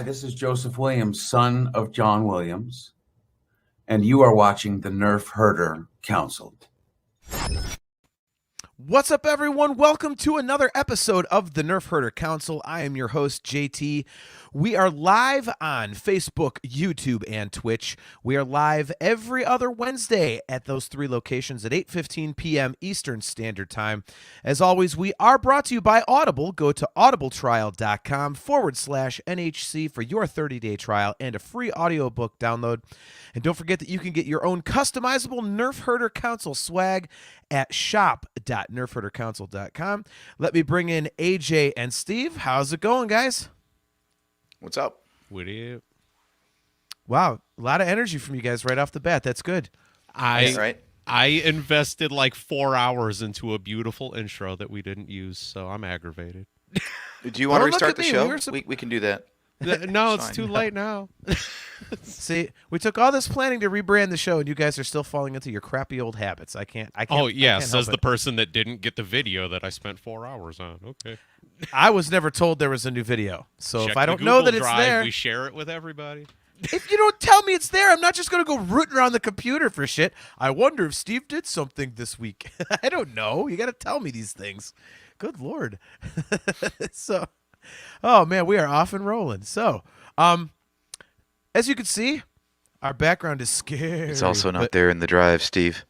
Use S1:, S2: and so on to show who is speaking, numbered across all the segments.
S1: Hi, this is Joseph Williams, son of John Williams, and you are watching the Nerf Herder Council.
S2: What's up, everyone? Welcome to another episode of the Nerf Herder Council. I am your host, JT. We are live on Facebook, YouTube, and Twitch. We are live every other Wednesday at those three locations at 8:15 p.m. Eastern Standard Time. As always, we are brought to you by Audible. Go to audibletrial.com/NHC for your 30-day trial and a free audiobook download. And don't forget that you can get your own customizable Nerf Herder Council swag at shop.nerfherdercouncil.com. Let me bring in AJ and Steve. How's it going, guys?
S3: What's up?
S4: What do you?
S2: Wow, a lot of energy from you guys right off the bat. That's good.
S4: I invested like 4 hours into a beautiful intro that we didn't use, so I'm aggravated.
S3: Do you want to restart the show?
S2: We
S3: We can do that.
S4: No, it's too late now.
S2: See, we took all this planning to rebrand the show, and you guys are still falling into your crappy old habits. I can't.
S4: Oh yeah,
S2: I can't
S4: says
S2: help
S4: the
S2: it.
S4: person that didn't get the video that I spent 4 hours on. Okay.
S2: I was never told there was a new video, so
S4: Check
S2: if I
S4: the
S2: don't know
S4: Google
S2: that it's
S4: Drive,
S2: there,
S4: we share it with everybody.
S2: if you don't tell me it's there, I'm not just going to go rooting around the computer for shit. I wonder if Steve did something this week. I don't know. You got to tell me these things. Good Lord. So, oh man, we are off and rolling. So, as you can see, our background is scary.
S3: It's also not
S2: but-
S3: there in the drive, Steve.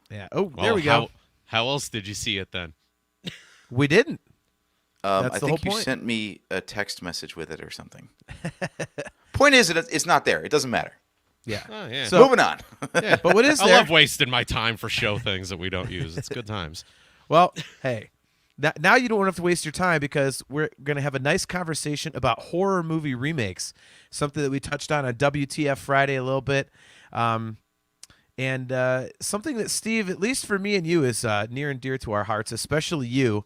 S2: Yeah. Oh, there
S4: Well,
S2: we go.
S4: How else did you see it then?
S2: We didn't. That's
S3: I
S2: the
S3: think
S2: whole
S3: you
S2: point.
S3: sent me a text message with it or something. Point is, it's not there. It doesn't matter.
S2: Yeah.
S4: Oh yeah.
S2: So-
S3: Moving on.
S4: yeah.
S2: But what is
S4: I
S2: there?
S4: love wasting my time for show things that we don't use. It's good times.
S2: Well, hey, now you don't have to waste your time because we're going to have a nice conversation about horror movie remakes, something that we touched on WTF Friday a little bit, and something that, Steve, at least for me and you, is near and dear to our hearts, especially you.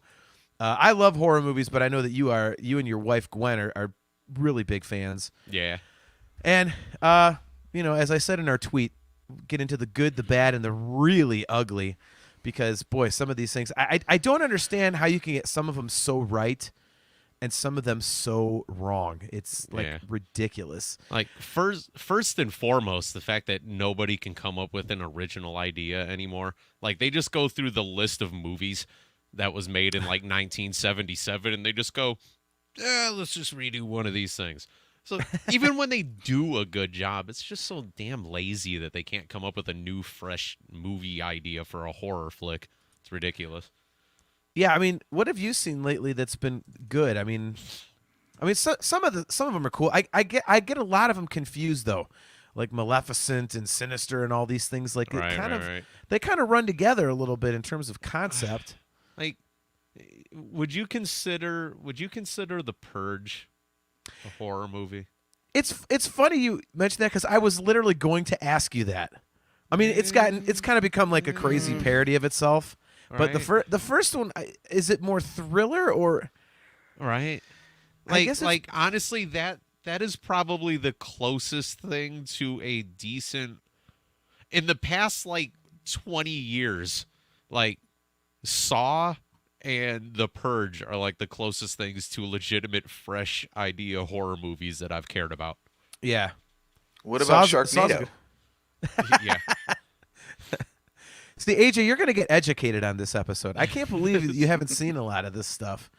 S2: I love horror movies, but I know that you and your wife, Gwen, are really big fans.
S4: Yeah.
S2: And, as I said in our tweet, get into the good, the bad, and the really ugly. Because, boy, some of these things, I don't understand how you can get some of them so right and some of them so wrong. It's, ridiculous.
S4: Like, first and foremost, the fact that nobody can come up with an original idea anymore. Like, they just go through the list of movies that was made in, 1977, and they just go, let's just redo one of these things. So even when they do a good job, it's just so damn lazy that they can't come up with a new, fresh movie idea for a horror flick. It's ridiculous.
S2: Yeah, I mean, what have you seen lately that's been good? I mean, some of them are cool. I get a lot of them confused though, like Maleficent and Sinister and all these things. Like
S4: Right.
S2: they kind of run together a little bit in terms of concept.
S4: Like, would you consider The Purge a horror movie?
S2: It's funny you mentioned that because I was literally going to ask you that. I mean, it's kind of become like a crazy parody of itself. But
S4: Right.
S2: the first one, is it more thriller or?
S4: Right.
S2: I guess it's-
S4: honestly, that is probably the closest thing to a decent in the past 20 years. Like, Saw and The Purge are like the closest things to legitimate, fresh idea horror movies that I've cared about.
S2: Yeah.
S3: What about
S2: Saw's
S3: Sharknado?
S2: good.
S4: Yeah.
S2: See, AJ, you're going to get educated on this episode. I can't believe you haven't seen a lot of this stuff.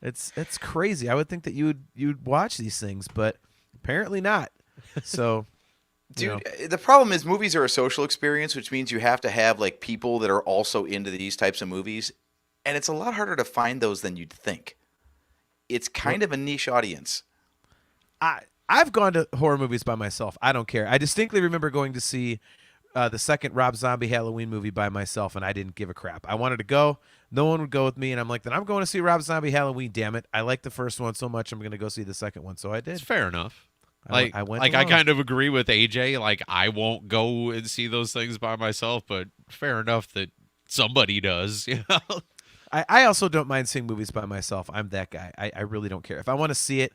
S2: It's crazy. I would think that you'd watch these things, but apparently not. So,
S3: Dude, the problem is movies are a social experience, which means you have to have people that are also into these types of movies, and it's a lot harder to find those than you'd think. It's kind of a niche audience.
S2: I've gone to horror movies by myself. I don't care. I distinctly remember going to see the second Rob Zombie Halloween movie by myself, and I didn't give a crap. I wanted to go. No one would go with me, and I'm like, then I'm going to see Rob Zombie Halloween, damn it. I like the first one so much, I'm going to go see the second one. So I did.
S4: It's fair enough.
S2: I went along.
S4: I kind of agree with AJ. Like, I won't go and see those things by myself, but fair enough that somebody does. You know.
S2: I also don't mind seeing movies by myself. I'm that guy. I really don't care. If I want to see it,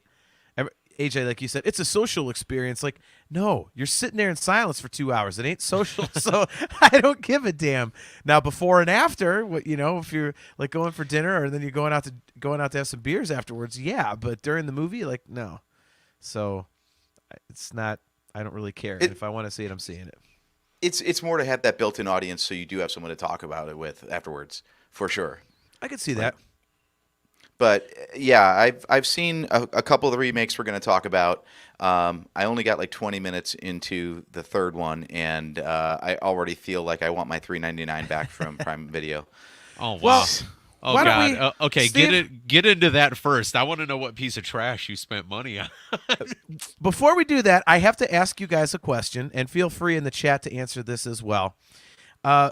S2: AJ, like you said, it's a social experience. Like, no, you're sitting there in silence for 2 hours. It ain't social, so I don't give a damn. Now, before and after, if you're like going for dinner or then you're going out to have some beers afterwards, yeah. But during the movie, like, no. So it's not. I don't really care. If I want to see it, I'm seeing it.
S3: It's more to have that built-in audience, so you do have someone to talk about it with afterwards, for sure.
S2: I could see that.
S3: But yeah, I've seen a couple of the remakes we're going to talk about. I only got like 20 minutes into the third one, and I already feel like I want my $3.99 back from Prime Video.
S4: Oh wow.
S2: Well,
S4: Oh
S2: why don't
S4: God.
S2: we-
S4: Okay,
S2: Steve-
S4: get into that first. I want to know what piece of trash you spent money on.
S2: Before we do that, I have to ask you guys a question, and feel free in the chat to answer this as well.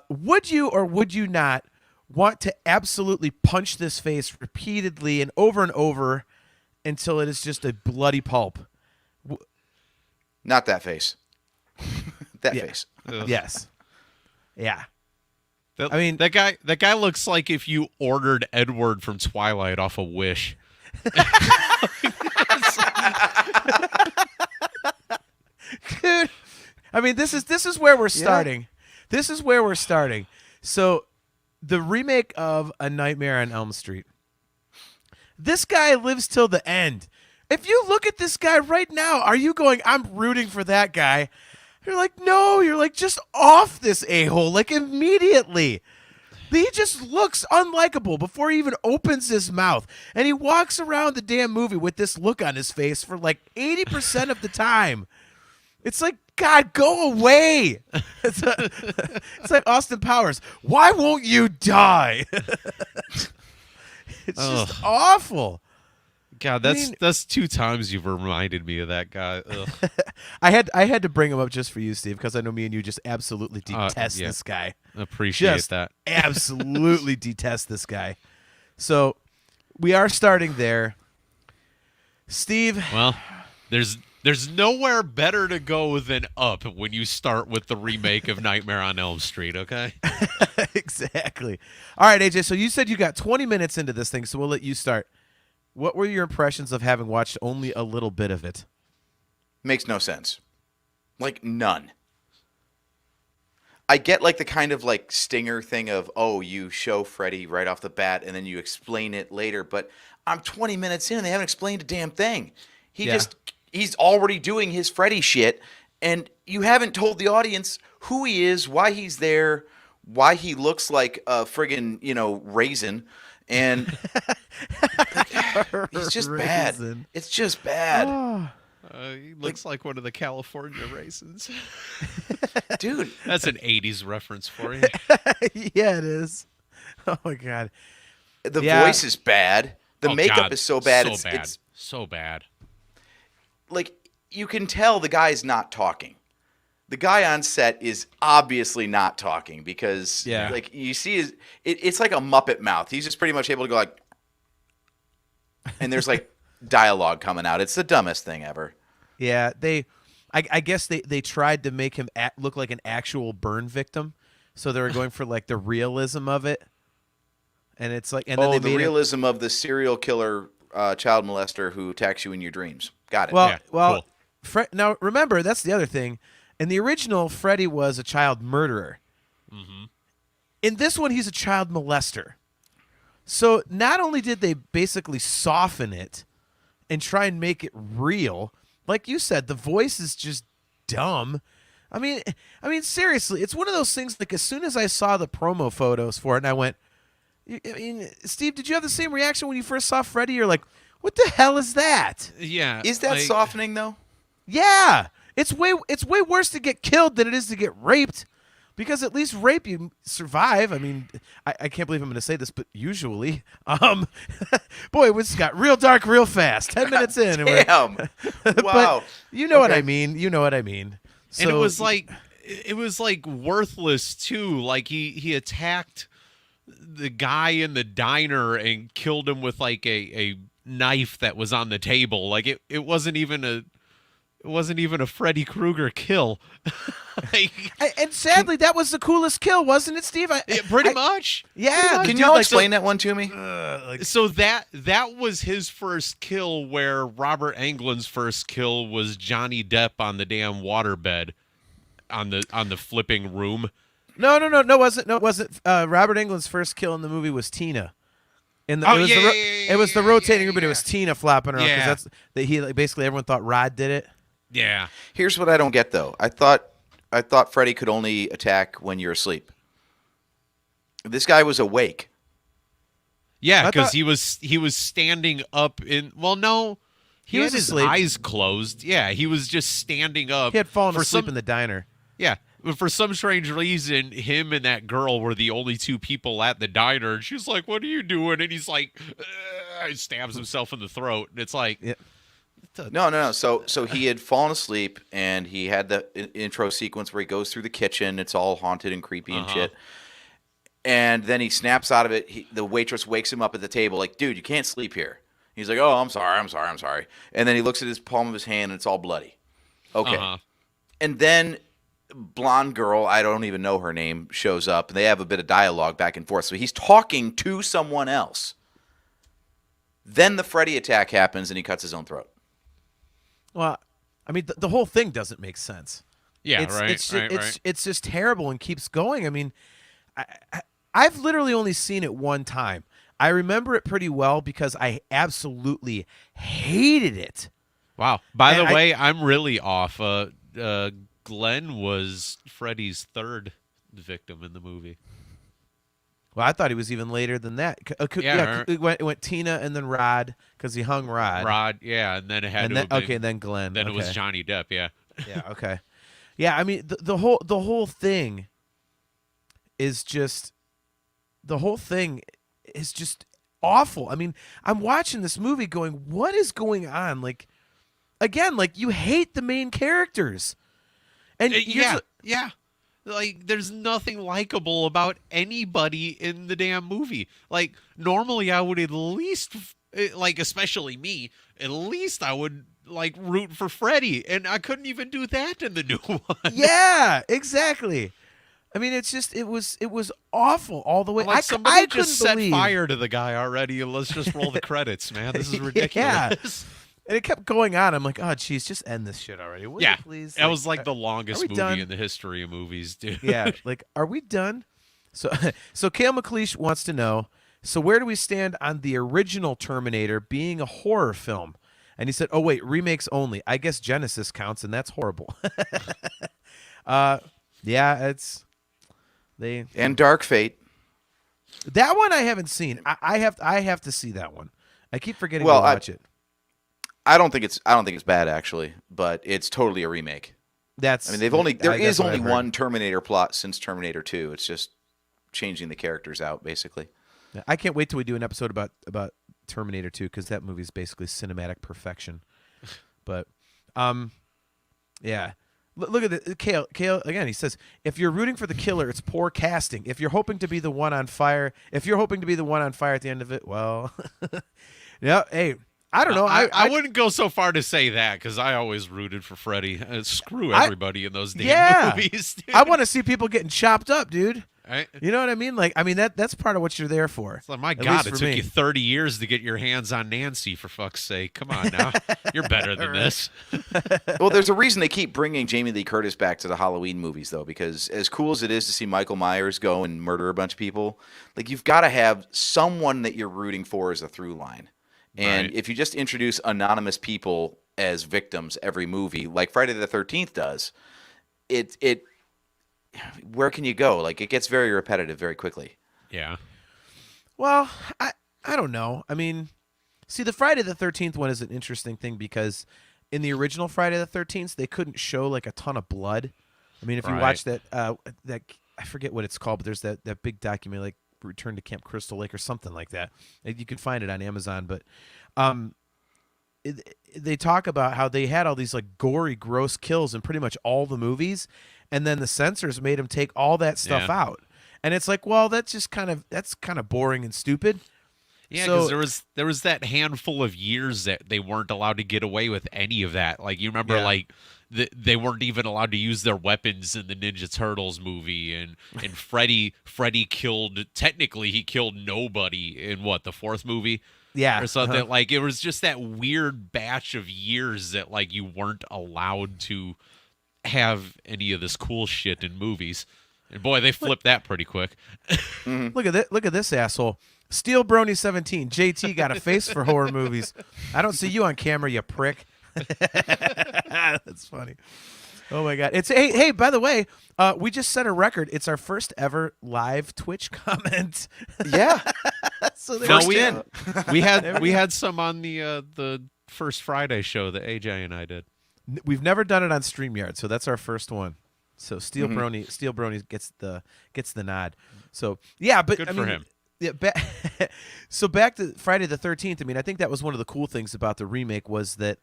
S2: Would you or would you not want to absolutely punch this face repeatedly and over until it is just a bloody pulp?
S3: Not that face. That
S2: Yeah.
S3: face.
S4: Ugh.
S2: Yes. Yeah.
S4: That,
S2: I mean-
S4: that guy looks like if you ordered Edward from Twilight off a Wish.
S2: Dude, I mean, this is where we're starting. This is where we're starting. So, the remake of A Nightmare on Elm Street. This guy lives till the end. If you look at this guy right now, are you going, I'm rooting for that guy? You're like, no, you're like, just off this a-hole, like immediately. He just looks unlikable before he even opens his mouth. And he walks around the damn movie with this look on his face for like 80% of the time. It's like, God, go away. It's like Austin Powers. Why won't you die? It's just awful.
S4: God, that's 2 times you've reminded me of that guy. Ugh.
S2: I had to bring him up just for you, Steve, because I know me and you just absolutely detest
S4: yeah.
S2: this guy.
S4: Appreciate
S2: Just
S4: that.
S2: absolutely detest this guy. So we are starting there. Steve,
S4: Well, there's nowhere better to go than up when you start with the remake of Nightmare on Elm Street, okay?
S2: exactly. All right, AJ, so you said you got 20 minutes into this thing, so we'll let you start. What were your impressions of having watched only a little bit of it?
S3: Makes no sense. Like, none. I get like the kind of like stinger thing of, oh, you show Freddy right off the bat and then you explain it later, but I'm 20 minutes in and they haven't explained a damn thing. He's already doing his Freddy shit, and you haven't told the audience who he is, why he's there, why he looks like a friggin', raisin, and he's just bad.
S2: Raisin.
S3: It's just bad.
S2: Oh,
S4: He looks like one of the California raisins.
S3: Dude.
S4: That's an 80s reference for you.
S2: yeah, it is. Oh, my God.
S3: The
S2: Yeah.
S3: voice is bad. The
S4: Oh,
S3: makeup
S4: God,
S3: is so bad.
S4: So bad.
S3: It's
S4: So bad.
S3: like you can tell the guy's not talking. The guy on set is obviously not talking because like you see it's like a Muppet mouth. He's just pretty much able to go like, and there's like dialogue coming out. It's the dumbest thing ever.
S2: Yeah, I guess they tried to make him look like an actual burn victim, so they were going for like the realism of it, and it's like, and then they
S3: the
S2: made
S3: realism of the serial killer child molester who attacks you in your dreams. Got it.
S2: Well,
S4: Yeah, cool.
S2: Now remember, that's the other thing. In the original, Freddy was a child murderer.
S4: Mm-hmm.
S2: In this one, he's a child molester. So not only did they basically soften it and try and make it real, like you said, the voice is just dumb. I mean, seriously, it's one of those things. Like as soon as I saw the promo photos for it, and I went, I mean, Steve, did you have the same reaction when you first saw Freddy? You're like, what the hell is that?
S4: Yeah.
S3: Is that softening though?
S2: Yeah, it's way worse to get killed than it is to get raped, because at least rape you survive. I mean, I can't believe I'm going to say this, but usually, boy, it just got real dark real fast. 10 minutes in, and
S3: Damn.
S2: but
S3: Wow.
S2: you know what
S3: Okay.
S2: I mean. You know what I mean. So,
S4: And it was like worthless too. Like he attacked the guy in the diner and killed him with like a knife that was on the table. Like it wasn't even a Freddy Krueger kill.
S2: and sadly, that was the coolest kill, wasn't it, Steve?
S4: Pretty much.
S2: Yeah.
S3: Can
S2: dude,
S3: y'all
S2: like,
S3: explain that one to me?
S4: So that was his first kill, where Robert Englund's first kill was Johnny Depp on the damn waterbed on the flipping room.
S2: No, it wasn't. No, it wasn't. Robert Englund's first kill in the movie was Tina. In the,
S4: Oh,
S2: it was
S4: yeah,
S2: the
S4: yeah, yeah,
S2: it was the
S4: yeah,
S2: rotating
S4: yeah,
S2: room, but it was
S4: yeah.
S2: Tina flopping around because
S4: Yeah.
S2: that's that he like, basically everyone thought Rod did it.
S4: Yeah.
S3: Here's what I don't get though. I thought Freddy could only attack when you're asleep. This guy was awake.
S4: Yeah,
S2: I
S4: because
S2: thought-
S4: he was standing up in. Well, no, he
S2: was
S4: had his
S2: asleep.
S4: eyes closed. Yeah, he was just standing up.
S2: He had fallen
S4: for
S2: asleep
S4: some,
S2: in the diner.
S4: Yeah, but for some strange reason, him and that girl were the only two people at the diner. And she's like, "What are you doing?" And he's like, he stabs himself in the throat. And it's like,
S2: Yeah.
S3: No. So he had fallen asleep, and he had the intro sequence where he goes through the kitchen. It's all haunted and creepy and shit. And then he snaps out of it. The waitress wakes him up at the table, like, "Dude, you can't sleep here." He's like, "Oh, I'm sorry." And then he looks at his palm of his hand, and it's all bloody. Okay. And then blonde girl, I don't even know her name, shows up, and they have a bit of dialogue back and forth. So he's talking to someone else. Then the Freddy attack happens, and he cuts his own throat.
S2: Well, I mean, the whole thing doesn't make sense.
S4: yeah,
S2: it's,
S4: right,
S2: It's
S4: right,
S2: it's
S4: right.
S2: it's just terrible and keeps going. I mean, I've literally only seen it one time. I remember it pretty well because I absolutely hated it.
S4: Wow. By
S2: And
S4: the
S2: I-
S4: way, I'm really off. Glenn was Freddy's third victim in the movie.
S2: Well, I thought he was even later than that.
S4: Yeah,
S2: It went Tina and then Rod because he hung Rod.
S4: Rod, yeah, and then it had
S2: and
S4: to
S2: then,
S4: have been,
S2: okay, then Glenn.
S4: then
S2: okay.
S4: it was Johnny Depp, yeah.
S2: Yeah. Okay. Yeah. I mean, the whole thing is just awful. I mean, I'm watching this movie going, what is going on? Like, again, like you hate the main characters, and
S4: Yeah. Like, there's nothing likable about anybody in the damn movie. Like, normally I would at least, like, especially me, at least I would, like, root for Freddy. And I couldn't even do that in the new one.
S2: yeah, exactly. I mean, it's just it was awful all the way.
S4: Like,
S2: I
S4: somebody
S2: couldn't
S4: just set
S2: believe.
S4: fire to the guy already, and let's just roll the credits, man. This is ridiculous.
S2: And it kept going on. I'm like, oh, geez, just end this shit already. Will you
S4: Yeah,
S2: please?
S4: that was like the longest
S2: we
S4: movie
S2: done?
S4: in the history of movies, dude.
S2: Yeah, like, are we done? So Kale McLeish wants to know, so where do we stand on the original Terminator being a horror film? And he said, oh, wait, remakes only. I guess Genesis counts, and that's horrible. Yeah, it's...
S3: And Dark Fate.
S2: That one I haven't seen. I have to see that one. I keep forgetting
S3: Well,
S2: to watch it.
S3: I don't think it's bad actually, but it's totally a remake.
S2: That's.
S3: I mean, there is
S2: that's what
S3: only
S2: I've heard.
S3: one Terminator plot since Terminator 2. It's just changing the characters out, basically.
S2: I can't wait till we do an episode about Terminator 2 because that movie is basically cinematic perfection. But, yeah. Look at it. Kale again. He says, if you're rooting for the killer, it's poor casting. If you're hoping to be the one on fire, at the end of it, well, yeah. Hey, I don't know.
S4: I wouldn't go so far to say that because I always rooted for Freddy. Screw everybody in those damn movies. Dude.
S2: I want to see people getting chopped up, dude.
S4: Right?
S2: You know what I mean? Like, I mean that's part of what you're there for.
S4: It's like, my
S2: At
S4: God,
S2: least
S4: it
S2: for
S4: took
S2: me.
S4: you 30 years to get your hands on Nancy, for fuck's sake. Come on now. You're better than this.
S3: Well, there's a reason they keep bringing Jamie Lee Curtis back to the Halloween movies, though, because as cool as it is to see Michael Myers go and murder a bunch of people, like you've got to have someone that you're rooting for as a through line. And
S4: Right.
S3: if you just introduce anonymous people as victims every movie, like Friday the 13th does, it where can you go? Like it gets very repetitive very quickly.
S4: Yeah.
S2: Well, I don't know. I mean, see, the Friday the 13th one is an interesting thing because in the original Friday the 13th, they couldn't show like a ton of blood. I mean, if you
S4: Right.
S2: watch that I forget what it's called, but there's that big documentary like Return to Camp Crystal Lake or something like that. You can find it on Amazon, but they talk about how they had all these like gory, gross kills in pretty much all the movies, and then the censors made them take all that stuff
S4: Yeah.
S2: out. And it's like, well, that's kind of boring and stupid.
S4: Yeah,
S2: So-
S4: because there was that handful of years that they weren't allowed to get away with any of that. Like you remember,
S2: Yeah.
S4: like they weren't even allowed to use their weapons in the Ninja Turtles movie, and Freddy technically he killed nobody in the fourth movie
S2: Yeah.
S4: or something.
S2: uh-huh.
S4: Like it was just that weird batch of years that like you weren't allowed to have any of this cool shit in movies. And boy, they flipped that pretty quick.
S2: Look at this asshole. Steel Brony 17. JT got a face for horror movies. I don't see you on camera, you prick. That's funny. Oh my god! It's hey. By the way, we just set a record. It's our first ever live Twitch comment.
S3: Yeah.
S2: So
S4: No,
S3: First
S4: we
S3: in.
S4: we had some on the first Friday show that AJ and I did.
S2: we've never done it on StreamYard, so that's our first one. So Steel
S3: Mm-hmm.
S2: Brony gets the nod. So yeah, but
S4: Good
S2: I
S4: for
S2: mean,
S4: him.
S2: Yeah, so back to Friday the 13th. I mean, I think that was one of the cool things about the remake was that,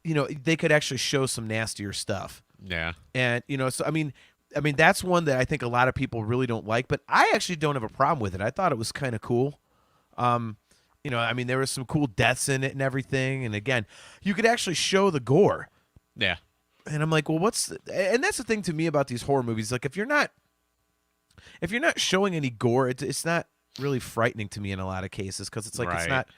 S2: they could actually show some nastier stuff.
S4: Yeah.
S2: And so I mean that's one that I think a lot of people really don't like, but I actually don't have a problem with it. I thought it was kind of cool. I mean there was some cool deaths in it and everything, and again, you could actually show the gore.
S4: Yeah.
S2: And I'm like, well, and that's the thing to me about these horror movies. Like, if you're not showing any gore, it's not really frightening to me in a lot of cases, because it's like it's
S4: Right.
S2: not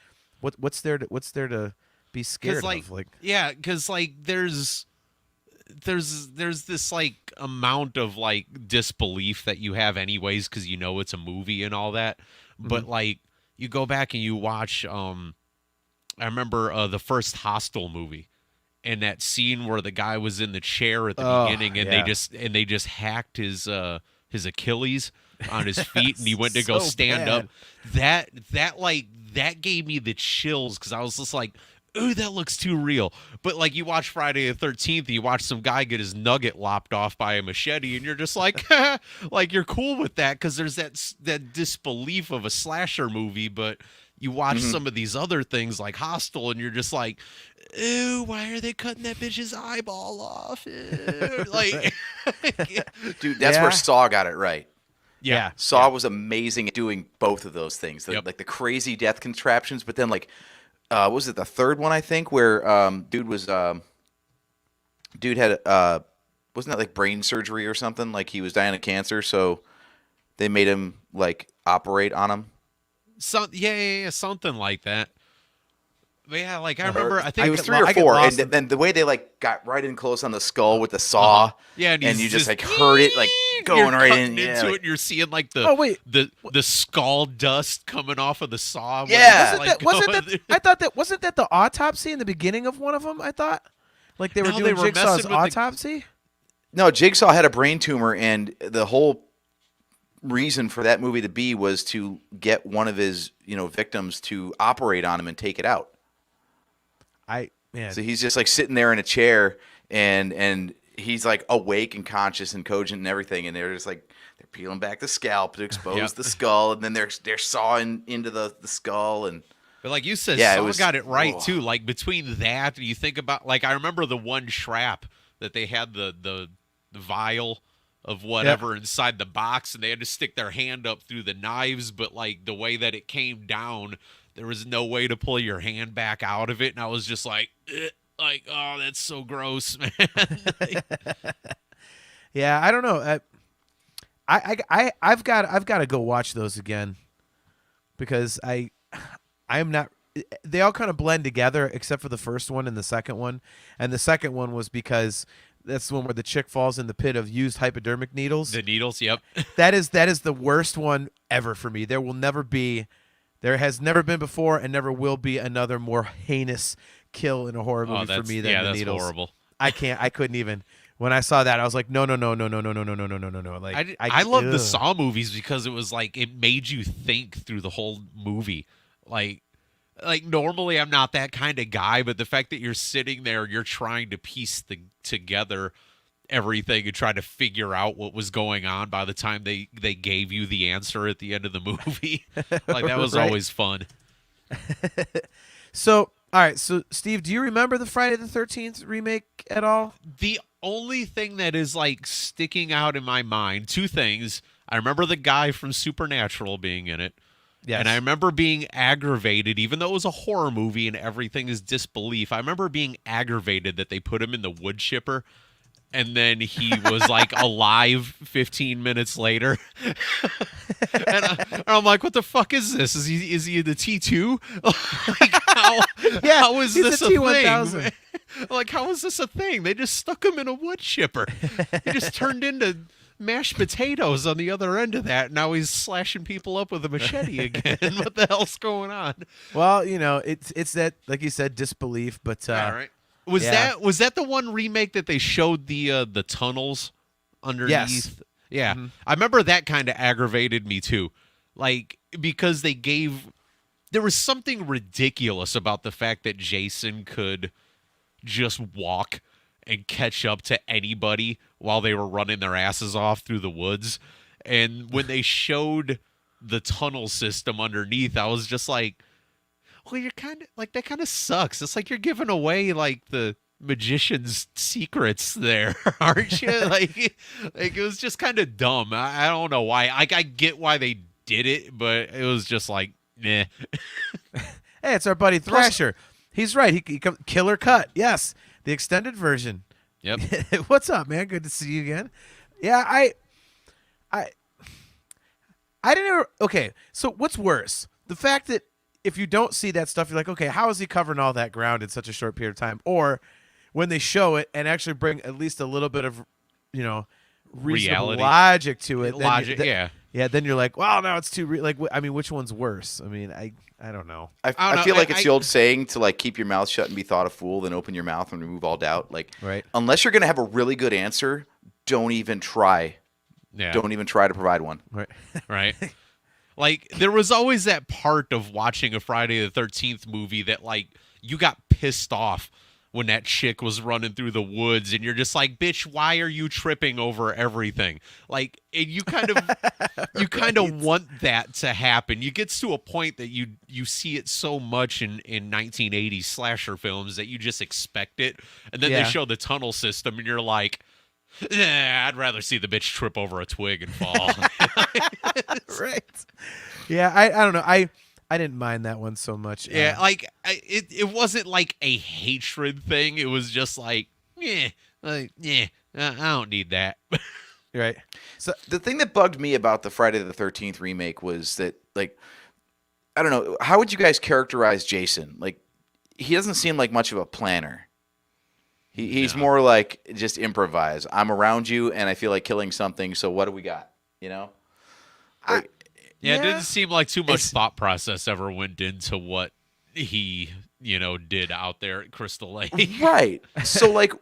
S2: what's there to be scared
S4: like,
S2: of. Like,
S4: yeah, because like there's this like amount of like disbelief that you have anyways, because it's a movie and all that. But like you go back and you watch I remember the first Hostel movie, and that scene where the guy was in the chair at the beginning, and
S2: yeah.
S4: they just hacked his Achilles on his feet, and he went to go
S2: So
S4: stand
S2: bad.
S4: up. That gave me the chills, because I was just like, ooh, that looks too real. But like you watch Friday the 13th, you watch some guy get his nugget lopped off by a machete, and you're just like, like you're cool with that, because there's that disbelief of a slasher movie. But you watch some of these other things like Hostel, and you're just like, ooh, why are they cutting that bitch's eyeball off? Ew. Like,
S3: Dude, that's
S2: Yeah.
S3: where Saw got it right.
S2: yeah.
S3: Saw was amazing at doing both of those things,
S4: Yep.
S3: like the crazy death contraptions. But then, like, was it the third one? I think where dude had wasn't that like brain surgery or something? Like he was dying of cancer, so they made him like operate on him.
S4: something like that. But yeah, like I remember, I think
S3: it was
S4: it
S3: 3
S4: lo-
S3: or
S4: I get
S3: 4,
S4: lost
S3: and then the way they like got right in close on the skull with the saw,
S4: Yeah, and,
S3: and
S4: he's
S3: you just like heard it like
S4: you're
S3: going right
S4: cutting
S3: in. Yeah,
S4: into
S3: like-
S4: it, and you're seeing like the
S2: Oh, wait.
S4: the skull dust coming off of the saw. when
S3: Yeah.
S4: it's,
S2: Wasn't
S4: like,
S2: that I thought that wasn't that the autopsy in the beginning of one of them? I thought like they were
S4: No,
S2: doing
S4: they were
S2: Jigsaw's
S4: messing with the-
S2: autopsy.
S3: No, Jigsaw had a brain tumor, and the whole reason for that movie to be was to get one of his victims to operate on him and take it out.
S2: Man.
S3: So he's just like sitting there in a chair, and he's like awake and conscious and cogent and everything, and they're just like they're peeling back the scalp to expose
S4: Yeah.
S3: the skull, and then they're sawing into the skull, and
S4: But like you said,
S3: Yeah, it
S4: Saw
S3: was-
S4: got it right
S3: oh.
S4: too. Like between that, you think about like I remember the one trap that they had the vial of whatever inside the box, and they had to stick their hand up through the knives. But like the way that it came down, there was no way to pull your hand back out of it, and I was just like, like, oh, that's so gross, man.
S2: Yeah, I don't know. I've got to go watch those again, because I'm not. They all kind of blend together except for the first one and the second one. And the second one was because that's the one where the chick falls in the pit of used hypodermic needles.
S4: The needles, yep.
S2: That is the worst one ever for me. There has never been before and never will be another more heinous kill in a horror movie for me than the
S4: that's
S2: needles.
S4: horrible.
S2: I couldn't even. When I saw that, I was like, no. Like
S4: I love the
S2: ugh.
S4: Saw movies because it was like it made you think through the whole movie. Like normally I'm not that kind of guy, but the fact that you're sitting there, you're trying to piece together everything and try to figure out what was going on by the time they gave you the answer at the end of the movie. Like that was
S2: Right.
S4: always fun.
S2: So, all right. So, Steve, do you remember the Friday the 13th remake at all?
S4: The only thing that is like sticking out in my mind, two things. I remember the guy from Supernatural being in it.
S2: Yes.
S4: And I remember being aggravated, even though it was a horror movie and everything is disbelief. I remember being aggravated that they put him in the wood chipper, and then he was like alive 15 minutes later. and I'm like, what the fuck is this? Is he in the T2? Like, how is
S2: he's
S4: this
S2: a
S4: a
S2: T1000.
S4: thing? Like, how is this a thing? They just stuck him in a wood chipper. He just turned into mashed potatoes on the other end of that. Now he's slashing people up with a machete again. What the hell's going on?
S2: Well, it's that, like you said, disbelief. But
S4: All right. Was that the one remake that they showed the tunnels underneath?
S2: Yes.
S4: Yeah.
S2: Mm-hmm.
S4: I remember that kind of aggravated me too. Like, because there was something ridiculous about the fact that Jason could just walk and catch up to anybody while they were running their asses off through the woods. And when they showed the tunnel system underneath, I was just like, well, you're kind of like, that kind of sucks. It's like you're giving away like the magician's secrets there, aren't you? like it was just kind of dumb. I don't know why. I get why they did it, but it was just like, meh.
S2: Hey, it's our buddy Thrasher. He's right. He killer cut. Yes, the extended version.
S4: Yep.
S2: What's up, man? Good to see you again. Yeah, I didn't ever. Okay, so what's worse? The fact that if you don't see that stuff, you're like, okay, how is he covering all that ground in such a short period of time? Or when they show it and actually bring at least a little bit of, reasonable
S4: Reality.
S2: logic to it.
S4: Logic, yeah.
S2: Yeah, then you're like, well, no, it's too which one's worse? I mean, I don't know.
S3: I
S4: don't know.
S3: feel like it's the old saying to like keep your mouth shut and be thought a fool, then open your mouth and remove all doubt. Like,
S2: Right.
S3: unless you're gonna have a really good answer, don't even try.
S4: Yeah.
S3: Don't even try to provide one.
S2: Right.
S4: Right. Like, there was always that part of watching a Friday the 13th movie that, like, you got pissed off when that chick was running through the woods, and you're just like, bitch, why are you tripping over everything? Like, and you kind of want that to happen. You get to a point that you see it so much in 1980s slasher films that you just expect it, and then they show the tunnel system, and you're like, I'd rather see the bitch trip over a twig and fall.
S2: Right. Yeah, I don't know. I didn't mind that one so much.
S4: Yeah, like it wasn't like a hatred thing. It was just like, I don't need that.
S2: Right.
S3: So the thing that bugged me about the Friday the 13th remake was that, like, I don't know, how would you guys characterize Jason? Like, he doesn't seem like much of a planner. He's more like just improvise. I'm around you, and I feel like killing something. So what do we got? Like,
S4: Yeah, it didn't seem like too much thought process ever went into what he, did out there at Crystal Lake.
S3: right. So like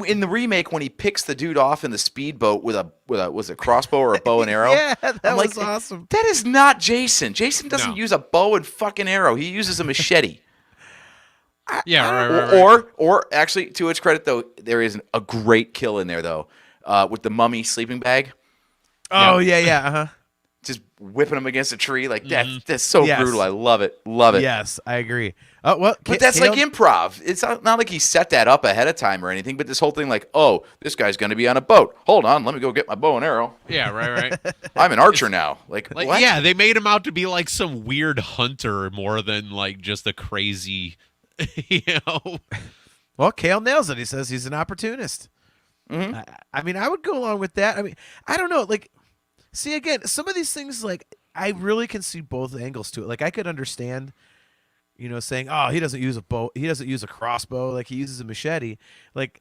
S3: in the remake, when he picks the dude off in the speedboat with a was it crossbow or a bow and arrow?
S2: Yeah, that
S3: I'm
S2: was
S3: like,
S2: awesome.
S3: That is not Jason. Jason doesn't
S4: No.
S3: use a bow and fucking arrow. He uses a machete.
S4: Yeah, right.
S3: Or actually, to its credit though, there is a great kill in there though, with the mummy sleeping bag.
S2: Oh yeah. Uh-huh.
S3: Just whipping him against a tree like that. That's so
S2: Yes.
S3: brutal. I love it. Love it.
S2: Yes, I agree. Oh well,
S3: But that's like improv. It's not like he set that up ahead of time or anything. But this whole thing, like, oh, this guy's going to be on a boat. Hold on, let me go get my bow and arrow.
S4: Yeah, right.
S3: I'm an archer now. Like
S4: Like,
S3: what?
S4: yeah, they made him out to be like some weird hunter more than like just a crazy,
S2: Well, Kale nails it. He says he's an opportunist.
S3: Mhm.
S2: I mean, I would go along with that. I mean, I don't know. Like, see, again, some of these things, like, I really can see both angles to it. Like, I could understand, saying, oh, he doesn't use a bow. He doesn't use a crossbow. Like, he uses a machete. Like,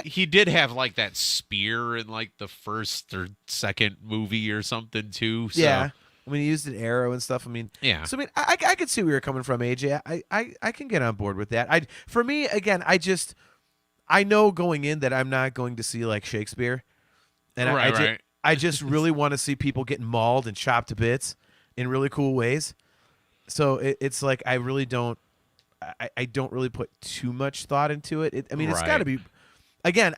S4: he did have like that spear in like the first or second movie or something too. So.
S2: Yeah. I mean, he used an arrow and stuff. I mean,
S4: Yeah.
S2: So, I mean, I could see where you're coming from, AJ. I can get on board with that. For me, again, I know going in that I'm not going to see like Shakespeare. And
S4: Right.
S2: I just really want to see people getting mauled and chopped to bits in really cool ways. So it's like I really don't I don't really put too much thought into it. I mean, it's got to be. Again,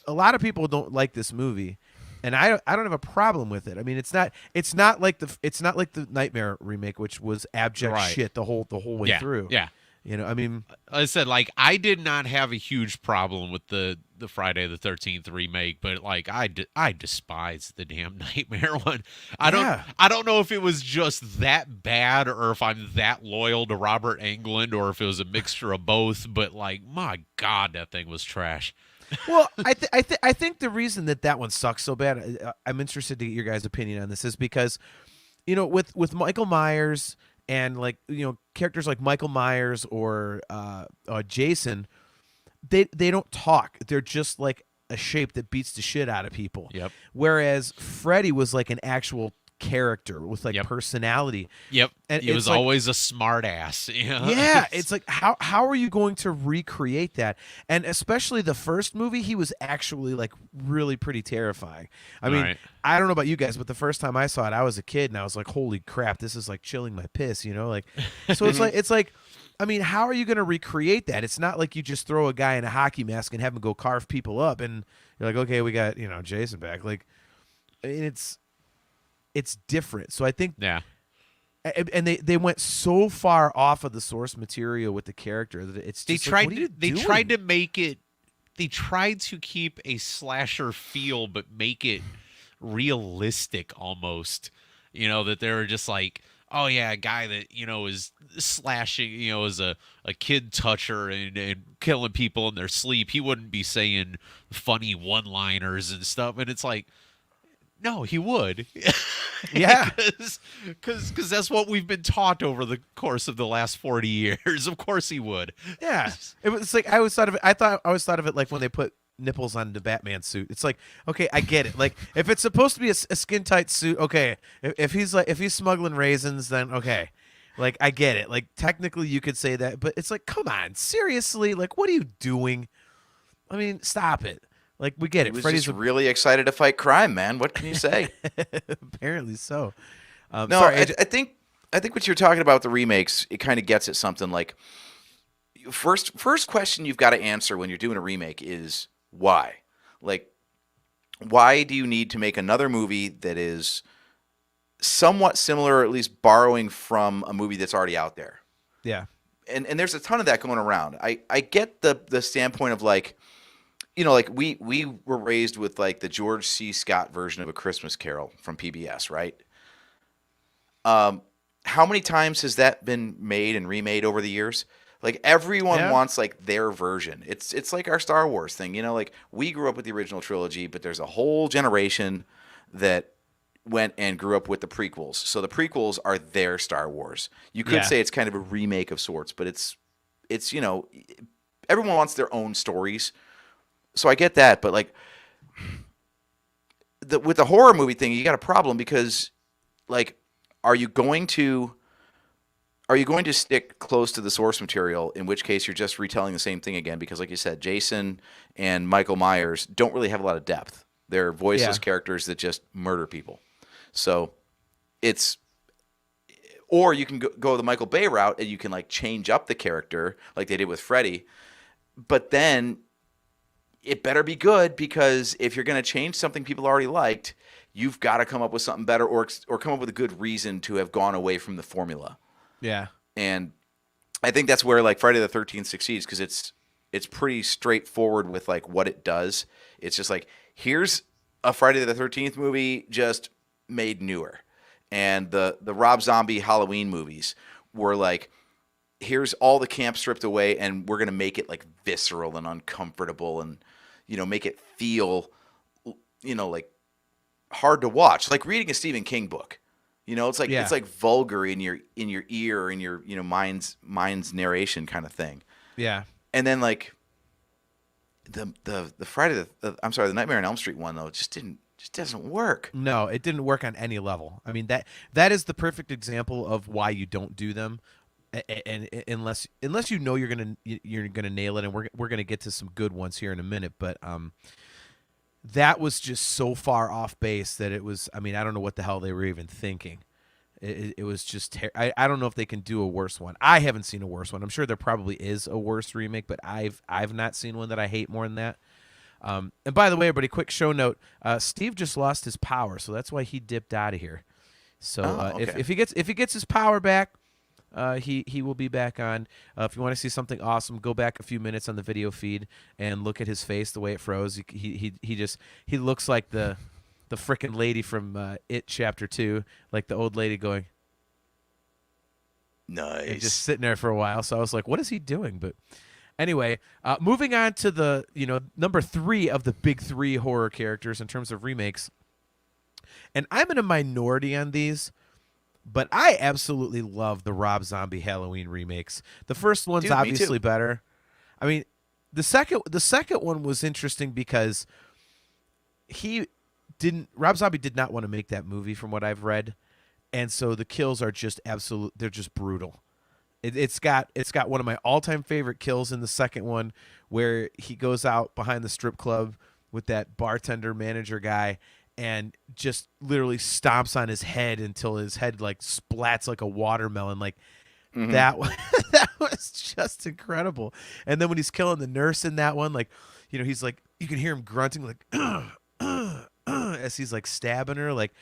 S2: a lot of people don't like this movie, and I don't have a problem with it. I mean, it's not like the Nightmare remake, which was abject shit the whole way through.
S4: Yeah.
S2: I mean,
S4: I said, like, I did not have a huge problem with the Friday the 13th remake, but like I despise the damn Nightmare one. I don't know if it was just that bad or if I'm that loyal to Robert Englund or if it was a mixture of both, but like, my God, that thing was trash.
S2: Well, I think the reason that one sucks so bad, I'm interested to get your guys' opinion on this, is because, with Michael Myers and like characters like Michael Myers or Jason, they don't talk. They're just like a shape that beats the shit out of people.
S4: Yep.
S2: Whereas Freddy was like an actual character with like
S4: Yep.
S2: personality.
S4: Yep.
S2: And
S4: He
S2: it's
S4: was
S2: like-
S4: always a smart ass. You know?
S2: Yeah, it's like how are you going to recreate that? And especially the first movie, he was actually like really pretty terrifying. I mean,
S4: Right.
S2: I don't know about you guys, but the first time I saw it, I was a kid and I was like, "Holy crap, this is like chilling my piss," you know? Like so it's like I mean, how are you going to recreate that? It's not like you just throw a guy in a hockey mask and have him go carve people up and you're like, "Okay, we got, Jason back." Like I mean, it's different. So I think
S4: Yeah.
S2: and they went so far off of the source material with the character that it's
S4: They
S2: just
S4: tried
S2: like, what are you
S4: they
S2: doing?
S4: tried to make it they tried to keep a slasher feel but make it realistic almost. That they were just like, oh yeah, a guy that, is slashing, is a kid toucher and killing people in their sleep. He wouldn't be saying funny one-liners and stuff. And it's like, no, he would.
S2: Yeah.
S4: Because that's what we've been taught over the course of the last 40 years. Of course he would.
S2: Yeah, it was like I always thought of it like when they put nipples on the Batman suit. It's like, okay, I get it. Like if it's supposed to be a skin tight suit, okay. If he's smuggling raisins, then okay. Like I get it. Like technically you could say that, but it's like, come on, seriously, like what are you doing? I mean, stop it. Like we get
S3: He
S2: it.
S3: was
S2: Freddy's
S3: just really excited to fight crime, man. What can you say?
S2: apparently so.
S3: No,
S2: Sorry,
S3: I think what you're talking about with the remakes, it kind of gets at something like first question you've got to answer when you're doing a remake is why? Like, why do you need to make another movie that is somewhat similar, or at least borrowing from a movie that's already out there?
S2: yeah.
S3: And there's a ton of that going around. I get the standpoint of like, like we were raised with like the George C. Scott version of A Christmas Carol from PBS, right? How many times has that been made and remade over the years? Like everyone
S2: Yeah.
S3: wants like their version. It's like our Star Wars thing, like we grew up with the original trilogy, but there's a whole generation that went and grew up with the prequels. So the prequels are their Star Wars. You could
S2: Yeah.
S3: say it's kind of a remake of sorts, but it's everyone wants their own stories. So I get that, but like with the horror movie thing, you got a problem because like are you going to stick close to the source material, in which case you're just retelling the same thing again? Because like you said, Jason and Michael Myers don't really have a lot of depth. They're voiceless
S2: Yeah.
S3: characters that just murder people. So or you can go the Michael Bay route and you can like change up the character like they did with Freddy, but then it better be good, because if you're going to change something people already liked, you've got to come up with something better or come up with a good reason to have gone away from the formula.
S2: Yeah.
S3: And I think that's where like Friday the 13th succeeds, because it's pretty straightforward with like what it does. It's just like, here's a Friday the 13th movie just made newer. And the Rob Zombie Halloween movies were like, here's all the camp stripped away and we're going to make it like visceral and uncomfortable and, make it feel, like hard to watch. Like reading a Stephen King book, it's like,
S2: Yeah.
S3: it's like vulgar in your ear or in your, mind's narration kind of thing.
S2: Yeah.
S3: And then like the Friday, the Nightmare on Elm Street one though, just doesn't work.
S2: No, it didn't work on any level. I mean that is the perfect example of why you don't do them, and unless you're gonna nail it, and we're gonna get to some good ones here in a minute, but that was just so far off base that it was. I mean, I don't know what the hell they were even thinking. It was just. I don't know if they can do a worse one. I haven't seen a worse one. I'm sure there probably is a worse remake, but I've not seen one that I hate more than that. And by the way, everybody, quick show note: Steve just lost his power, so that's why he dipped out of here. So
S3: Okay.
S2: if he gets his power back, he will be back on. If you want to see something awesome, go back a few minutes on the video feed and look at his face, the way it froze. He looks like the frickin' lady from It Chapter 2, like the old lady going
S3: Nice.
S2: and just sitting there for a while. So I was like, what is he doing? But anyway, moving on to the number 3 of the big 3 horror characters in terms of remakes. And I'm in a minority on these, but I absolutely love the Rob Zombie Halloween remakes. The first one's
S3: Dude, me
S2: obviously
S3: too.
S2: better. I mean, the second one was interesting because Rob Zombie did not want to make that movie from what I've read, and so the kills are just absolute. They're just brutal. It's got one of my all-time favorite kills in the second one, where he goes out behind the strip club with that bartender manager guy and just literally stomps on his head until his head like splats like a watermelon. Like that was that was just incredible. And then when he's killing the nurse in that one, like, he's like, you can hear him grunting like as he's like stabbing her. Like,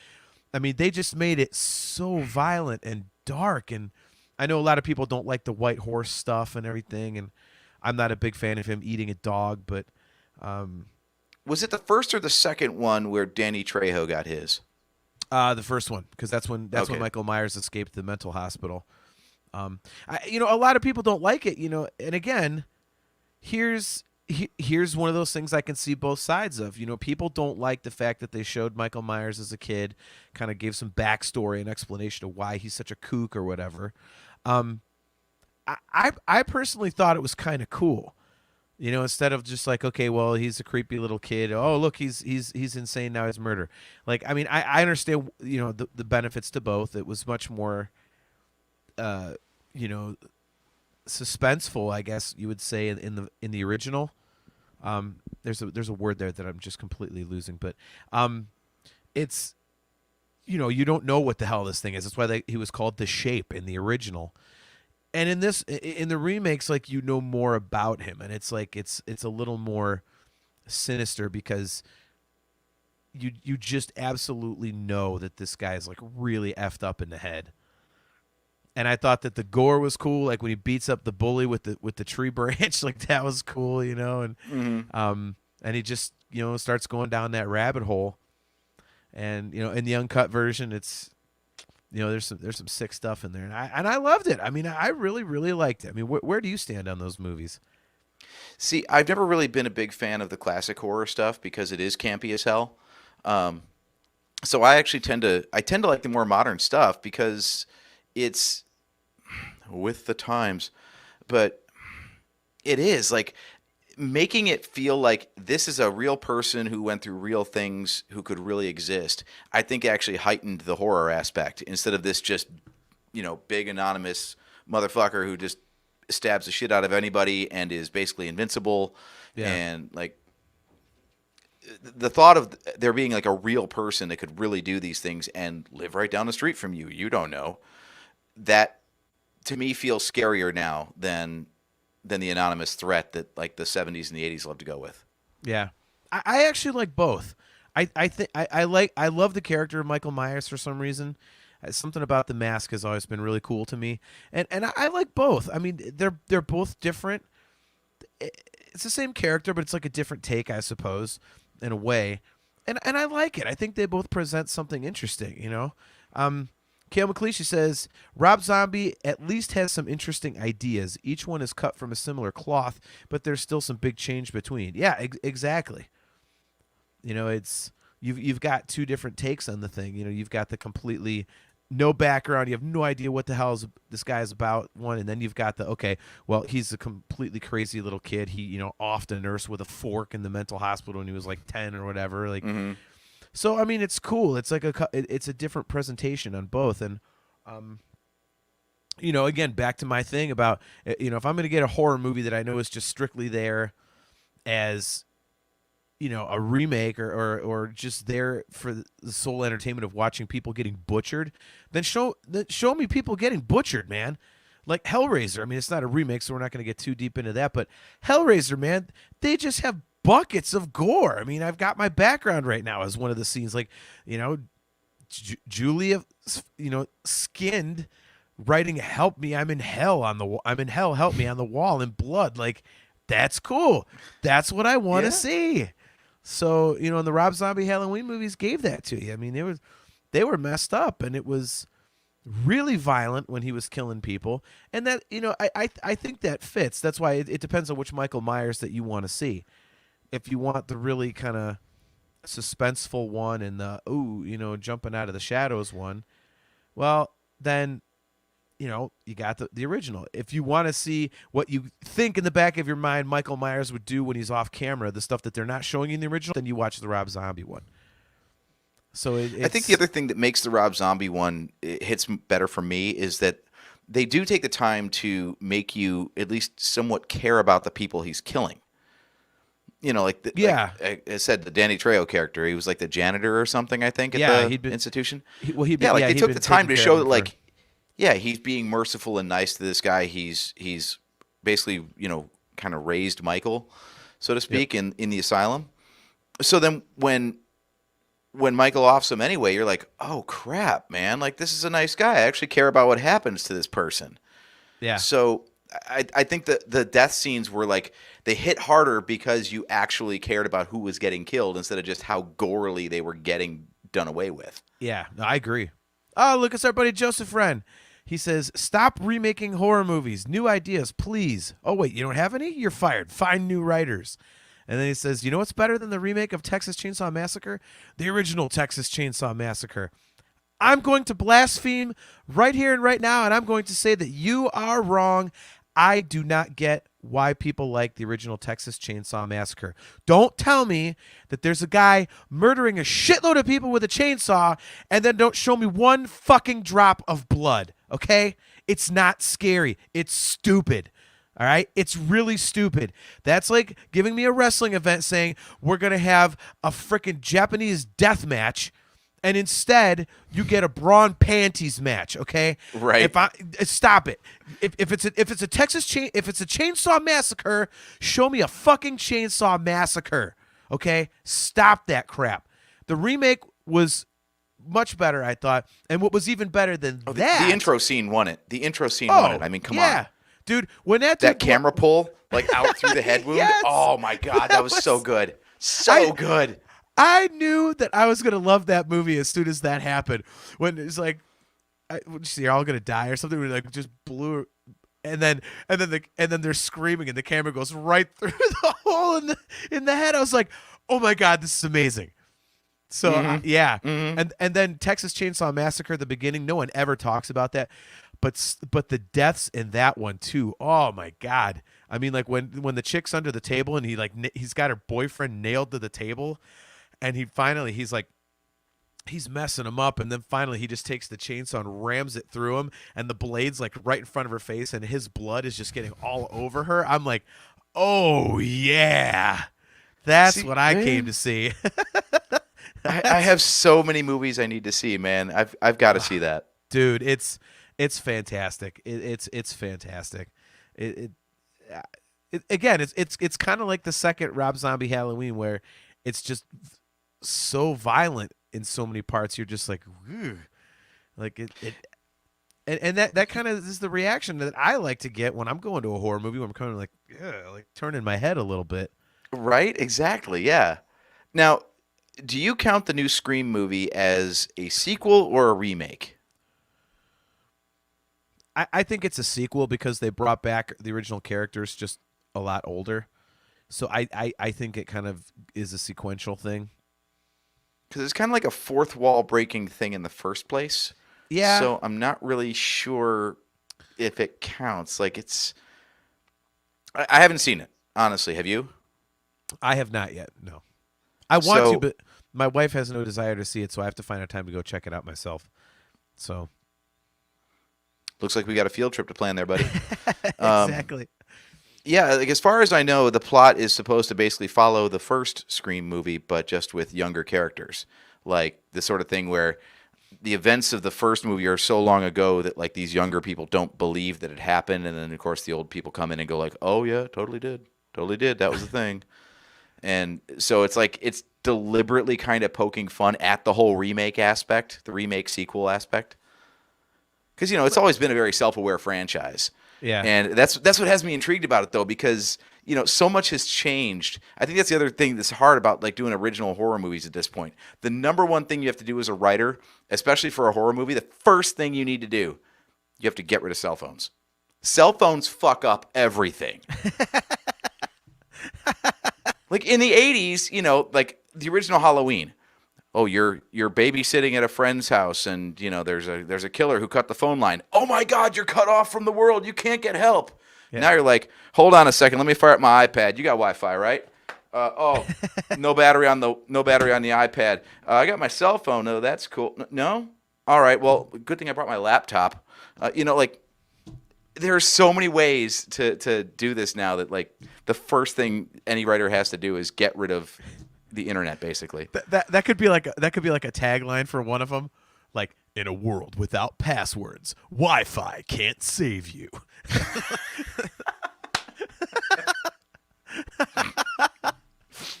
S2: I mean, they just made it so violent and dark. And I know a lot of people don't like the white horse stuff and everything, and I'm not a big fan of him eating a dog, but
S3: Was it the first or the second one where Danny Trejo got his?
S2: the first one, because that's when
S3: Okay.
S2: Michael Myers escaped the mental hospital. A lot of people don't like it, and again, here's one of those things I can see both sides of. People don't like the fact that they showed Michael Myers as a kid, kind of gave some backstory and explanation of why he's such a kook or whatever. I personally thought it was kind of cool, instead of just like, okay, well, he's a creepy little kid. Oh, look, he's insane now. He's murder. Like, I mean, I understand, the benefits to both. It was much more, suspenseful, I guess you would say, in the original. There's a word there that I'm just completely losing, but it's you don't know what the hell this thing is. That's why he was called The Shape in the original. And in the remakes, like, more about him, and it's like it's a little more sinister because you just absolutely know that this guy is like really effed up in the head. And I thought that the gore was cool, like when he beats up the bully with the tree branch, like that was cool, and and he just starts going down that rabbit hole. And in the uncut version, it's there's some sick stuff in there, and I loved it. I mean, I really really liked it. I mean, where do you stand on those movies?
S3: See, I've never really been a big fan of the classic horror stuff because it is campy as hell. So I actually tend to like the more modern stuff because it's with the times, but it is like making it feel like this is a real person who went through real things who could really exist. I think actually heightened the horror aspect instead of this just big anonymous motherfucker who just stabs the shit out of anybody and is basically invincible.
S2: Yeah.
S3: And like the thought of there being like a real person that could really do these things and live right down the street from you, you don't know, that to me feels scarier now than the anonymous threat that like the 70s and the 80s love to go with.
S2: Yeah, I actually like both. I think I love the character of Michael Myers for some reason. Something about the mask has always been really cool to me, and I like both. I mean, they're both different. It's the same character, but it's like a different take, I suppose, in a way. And I like it. I think they both present something interesting. Kale McLeish says, Rob Zombie at least has some interesting ideas. Each one is cut from a similar cloth, but there's still some big change between. Yeah, exactly. It's you've got two different takes on the thing. You've got the completely no background. You have no idea what the hell this guy is about, one. And then you've got okay, well, he's a completely crazy little kid. He, off the nurse with a fork in the mental hospital when he was like 10 or whatever. Like, So I mean, it's cool. It's like it's a different presentation on both, and again, back to my thing about if I'm going to get a horror movie that I know is just strictly there as a remake or just there for the sole entertainment of watching people getting butchered, then show me people getting butchered, man. Like Hellraiser. I mean, it's not a remake, so we're not going to get too deep into that. But Hellraiser, man, they just have buckets of gore. I mean, I've got my background right now as one of the scenes, like, Julia, skinned, writing "Help me, I'm in hell" I'm in hell, help me on the wall in blood. Like, that's cool. That's what I want to see. So, and the Rob Zombie Halloween movies gave that to you. I mean, they were messed up, and it was really violent when he was killing people, and that I think that fits. That's why it depends on which Michael Myers that you want to see. If you want the really kind of suspenseful one and the jumping out of the shadows one, well, then you got the original. If you want to see what you think in the back of your mind Michael Myers would do when he's off camera, the stuff that they're not showing you in the original, then you watch the Rob Zombie one. So
S3: I think the other thing that makes the Rob Zombie one hits better for me is that they do take the time to make you at least somewhat care about the people he's killing. Like I said, the Danny Trejo character, he was like the janitor or something, I think, at the institution. They took the time to show that, he's being merciful and nice to this guy. He's basically, kind of raised Michael, so to speak, in the asylum. So then when Michael offs him anyway, you're like, oh crap, man! Like, this is a nice guy. I actually care about what happens to this person. Yeah. So I think that the death scenes were like, they hit harder because you actually cared about who was getting killed instead of just how gorily they were getting done away with.
S2: Yeah, I agree. Oh, look, it's our buddy Joseph Wren. He says, stop remaking horror movies. New ideas, please. Oh, wait, you don't have any? You're fired. Find new writers. And then he says, you know what's better than the remake of Texas Chainsaw Massacre? The original Texas Chainsaw Massacre. I'm going to blaspheme right here and right now, and I'm going to say that you are wrong. I do not get why people like the original Texas Chainsaw Massacre. Don't tell me that there's a guy murdering a shitload of people with a chainsaw and then don't show me one fucking drop of blood, okay? It's not scary. It's stupid. All right? It's really stupid. That's like giving me a wrestling event saying we're going to have a freaking Japanese death match, and instead you get a brawn panties match, okay?
S3: Right.
S2: Stop it. If it's a chainsaw massacre, show me a fucking chainsaw massacre, okay? Stop that crap. The remake was much better, I thought, and what was even better than that,
S3: the intro scene won it. I mean, come on.
S2: Dude, when that
S3: camera pull, like, out through the head wound. Yes! Oh my god, that was so good. Good.
S2: I knew that I was gonna love that movie as soon as that happened. When it's like, you're all gonna die or something. We like just blew, and then they're screaming, and the camera goes right through the hole in the head. I was like, oh my god, this is amazing. So and then Texas Chainsaw Massacre, the beginning. No one ever talks about that, but the deaths in that one too. Oh my god. I mean, like when the chick's under the table and he's got her boyfriend nailed to the table. And he's messing him up, and then finally he just takes the chainsaw and rams it through him, and the blade's like right in front of her face, and his blood is just getting all over her. I'm like, oh yeah, that's what I came to see.
S3: I have so many movies I need to see, man. I've got to see that,
S2: dude. It's fantastic. It's fantastic. Again, it's kind of like the second Rob Zombie Halloween, where it's just so violent in so many parts. You're just like, ugh. Like it and that kind of is the reaction that I like to get when I'm going to a horror movie, when I'm kind of like, ugh, like turning my head a little bit.
S3: Right? Exactly. Yeah. Now, do you count the new Scream movie as a sequel or a remake?
S2: I think it's a sequel because they brought back the original characters just a lot older. So I think it kind of is a sequential thing.
S3: Because it's kind of like a fourth wall breaking thing in the first place.
S2: Yeah.
S3: So I'm not really sure if it counts. Like I haven't seen it, honestly. Have you?
S2: I have not yet. No. I want to, but my wife has no desire to see it, so I have to find a time to go check it out myself. So.
S3: Looks like we got a field trip to plan there, buddy.
S2: Exactly.
S3: Yeah, like as far as I know, the plot is supposed to basically follow the first Scream movie, but just with younger characters. Like the sort of thing where the events of the first movie are so long ago that like these younger people don't believe that it happened, and then of course the old people come in and go like, "Oh yeah, totally did, that was the thing." And so it's like it's deliberately kind of poking fun at the whole remake aspect, the remake sequel aspect, because it's always been a very self-aware franchise.
S2: Yeah.
S3: And that's what has me intrigued about it, though, because, so much has changed. I think that's the other thing that's hard about, like, doing original horror movies at this point. The number one thing you have to do as a writer, especially for a horror movie, the first thing you need to do, you have to get rid of cell phones. Cell phones fuck up everything. Like, in the 80s, like, the original Halloween. oh, you're babysitting at a friend's house, and you know there's a killer who cut the phone line. Oh my God, you're cut off from the world. You can't get help.
S2: Yeah.
S3: Now you're like, hold on a second, let me fire up my iPad. You got Wi-Fi, right? No battery on the iPad. I got my cell phone. No, that's cool. No, all right. Well, good thing I brought my laptop. Like there are so many ways to do this now that like the first thing any writer has to do is get rid of the internet, basically.
S2: That could be like a tagline for one of them, like, in a world without passwords, Wi-Fi can't save you.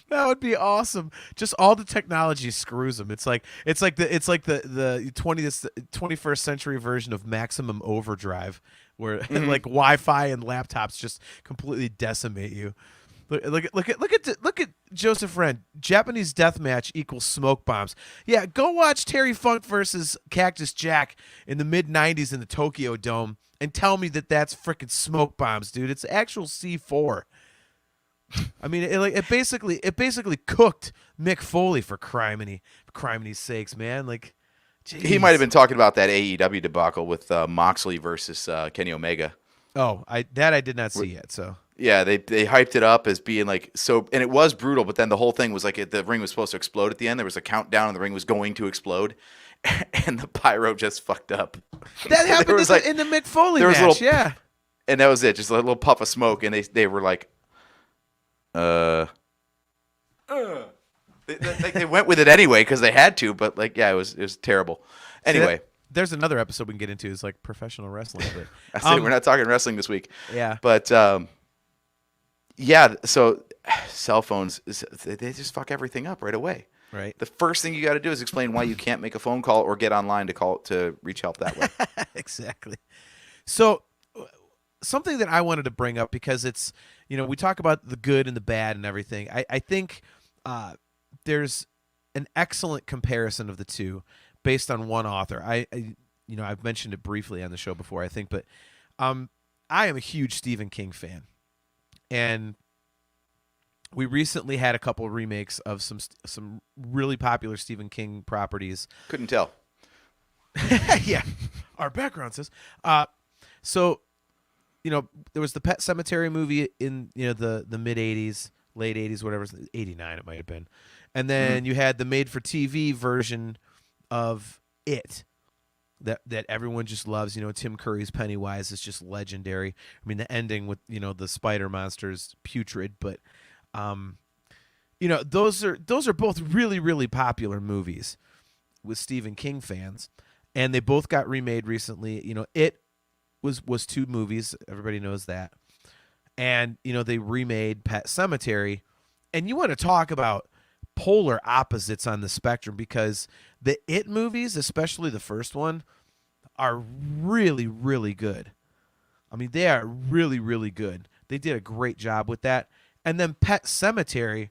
S2: That would be awesome. Just all the technology screws them. It's like the 21st century version of Maximum Overdrive, where like Wi-Fi and laptops just completely decimate you. Look at Joseph Wren. Japanese deathmatch equals smoke bombs. Yeah, go watch Terry Funk versus Cactus Jack in the mid '90s in the Tokyo Dome and tell me that that's freaking smoke bombs, dude. It's actual C4. I mean, it basically cooked Mick Foley for criminy sakes, man. Like, geez.
S3: He might have been talking about that AEW debacle with Moxley versus Kenny Omega.
S2: Oh, I did not see yet. So
S3: yeah, they hyped it up as being like so, and it was brutal. But then the whole thing was like the ring was supposed to explode at the end. There was a countdown, and the ring was going to explode, and the pyro just fucked up.
S2: That happened in the Mick Foley match. Yeah,
S3: and that was it. Just a little puff of smoke, and they were like. They went with it anyway because they had to, but like, yeah, it was terrible. Anyway,
S2: there's another episode we can get into is like professional wrestling. But
S3: I say we're not talking wrestling this week.
S2: Yeah,
S3: but yeah. So cell phones, they just fuck everything up right away.
S2: Right.
S3: The first thing you got to do is explain why you can't make a phone call or get online to reach help that way.
S2: Exactly. So something that I wanted to bring up because it's. We talk about the good and the bad and everything. I think there's an excellent comparison of the two based on one author. I've mentioned it briefly on the show before, I think, but I am a huge Stephen King fan. And we recently had a couple of remakes of some really popular Stephen King properties.
S3: Couldn't tell.
S2: Yeah. Our background says. So there was the Pet Cemetery movie in the mid '80s, late '80s, whatever, '89 it might have been, and then you had the made-for-TV version of It that everyone just loves. Tim Curry's Pennywise is just legendary. I mean, the ending with the spider monsters, putrid, but those are both really, really popular movies with Stephen King fans, and they both got remade recently. It was two movies, everybody knows that, and they remade Pet Cemetery, and you want to talk about polar opposites on the spectrum, because the It movies, especially the first one, are really, really good. I mean, they are really, really good. They did a great job with that. And then Pet Cemetery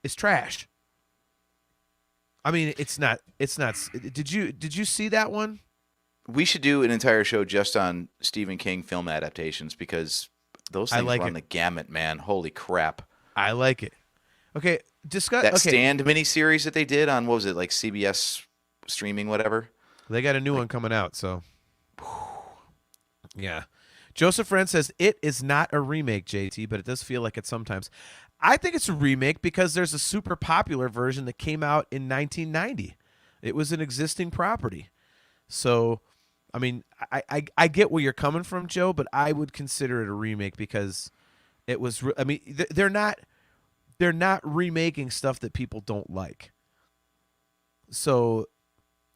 S2: is trash. I mean, it's not. Did you see that one?
S3: We should do an entire show just on Stephen King film adaptations because those things run the gamut, man. Holy crap.
S2: I like it. Okay, discuss
S3: that Stand miniseries that they did on, what was it, like CBS streaming, whatever?
S2: They got a new one coming out, so yeah. Joseph Wren says It is not a remake, JT, but it does feel like it sometimes. I think it's a remake because there's a super popular version that came out in 1990. It was an existing property. So, I mean, I get where you're coming from, Joe, but I would consider it a remake because it was. I mean, they're not remaking stuff that people don't like. So,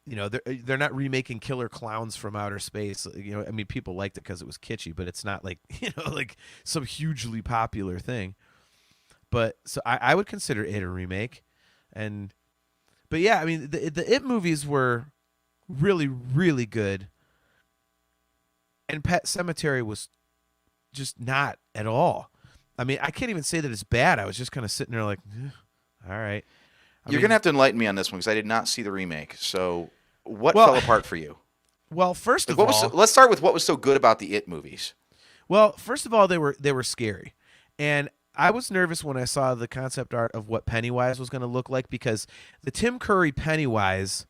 S2: they're not remaking Killer Clowns from Outer Space. I mean, people liked it because it was kitschy, but it's not like like some hugely popular thing. But so I would consider it a remake, but yeah, I mean, the It movies were really, really good. And Pet Cemetery was just not at all. I mean, I can't even say that it's bad. I was just kind of sitting there like, all right.
S3: You're going to have to enlighten me on this one because I did not see the remake. So what fell apart for you?
S2: Well, first of all,
S3: let's start with what was so good about the It movies.
S2: Well, first of all, they were scary. And I was nervous when I saw the concept art of what Pennywise was going to look like, because the Tim Curry Pennywise,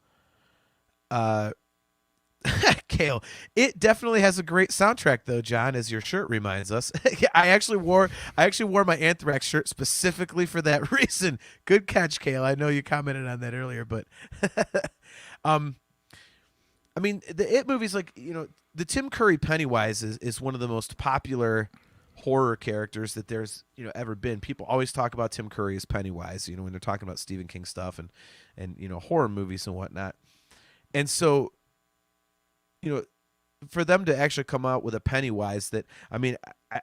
S2: Kale, it definitely has a great soundtrack though, John, as your shirt reminds us. I actually wore my Anthrax shirt specifically for that reason. Good catch, Kale. I know you commented on that earlier, but I mean, the It movies, like, the Tim Curry Pennywise is one of the most popular horror characters that there's ever been. People always talk about Tim Curry as Pennywise, when they're talking about Stephen King stuff and horror movies and whatnot. And so, for them to actually come out with a Pennywise that, I mean,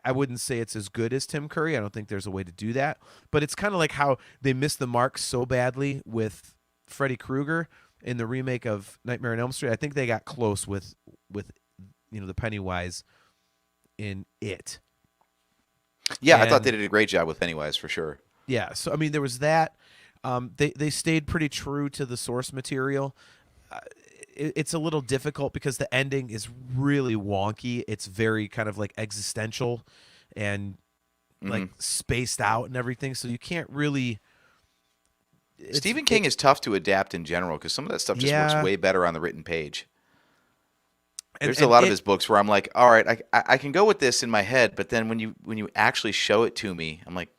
S2: I wouldn't say it's as good as Tim Curry. I don't think there's a way to do that. But it's kind of like how they missed the mark so badly with Freddy Krueger in the remake of Nightmare on Elm Street. I think they got close with the Pennywise in It.
S3: Yeah, I thought they did a great job with Pennywise for sure.
S2: Yeah, so I mean, there was that. They stayed pretty true to the source material. It's a little difficult because the ending is really wonky. It's very kind of like existential and like spaced out and everything. So you can't really.
S3: Stephen King is tough to adapt in general because some of that stuff just works way better on the written page. There's a lot of his books where I'm like, all right, I can go with this in my head, but then when you actually show it to me, I'm like,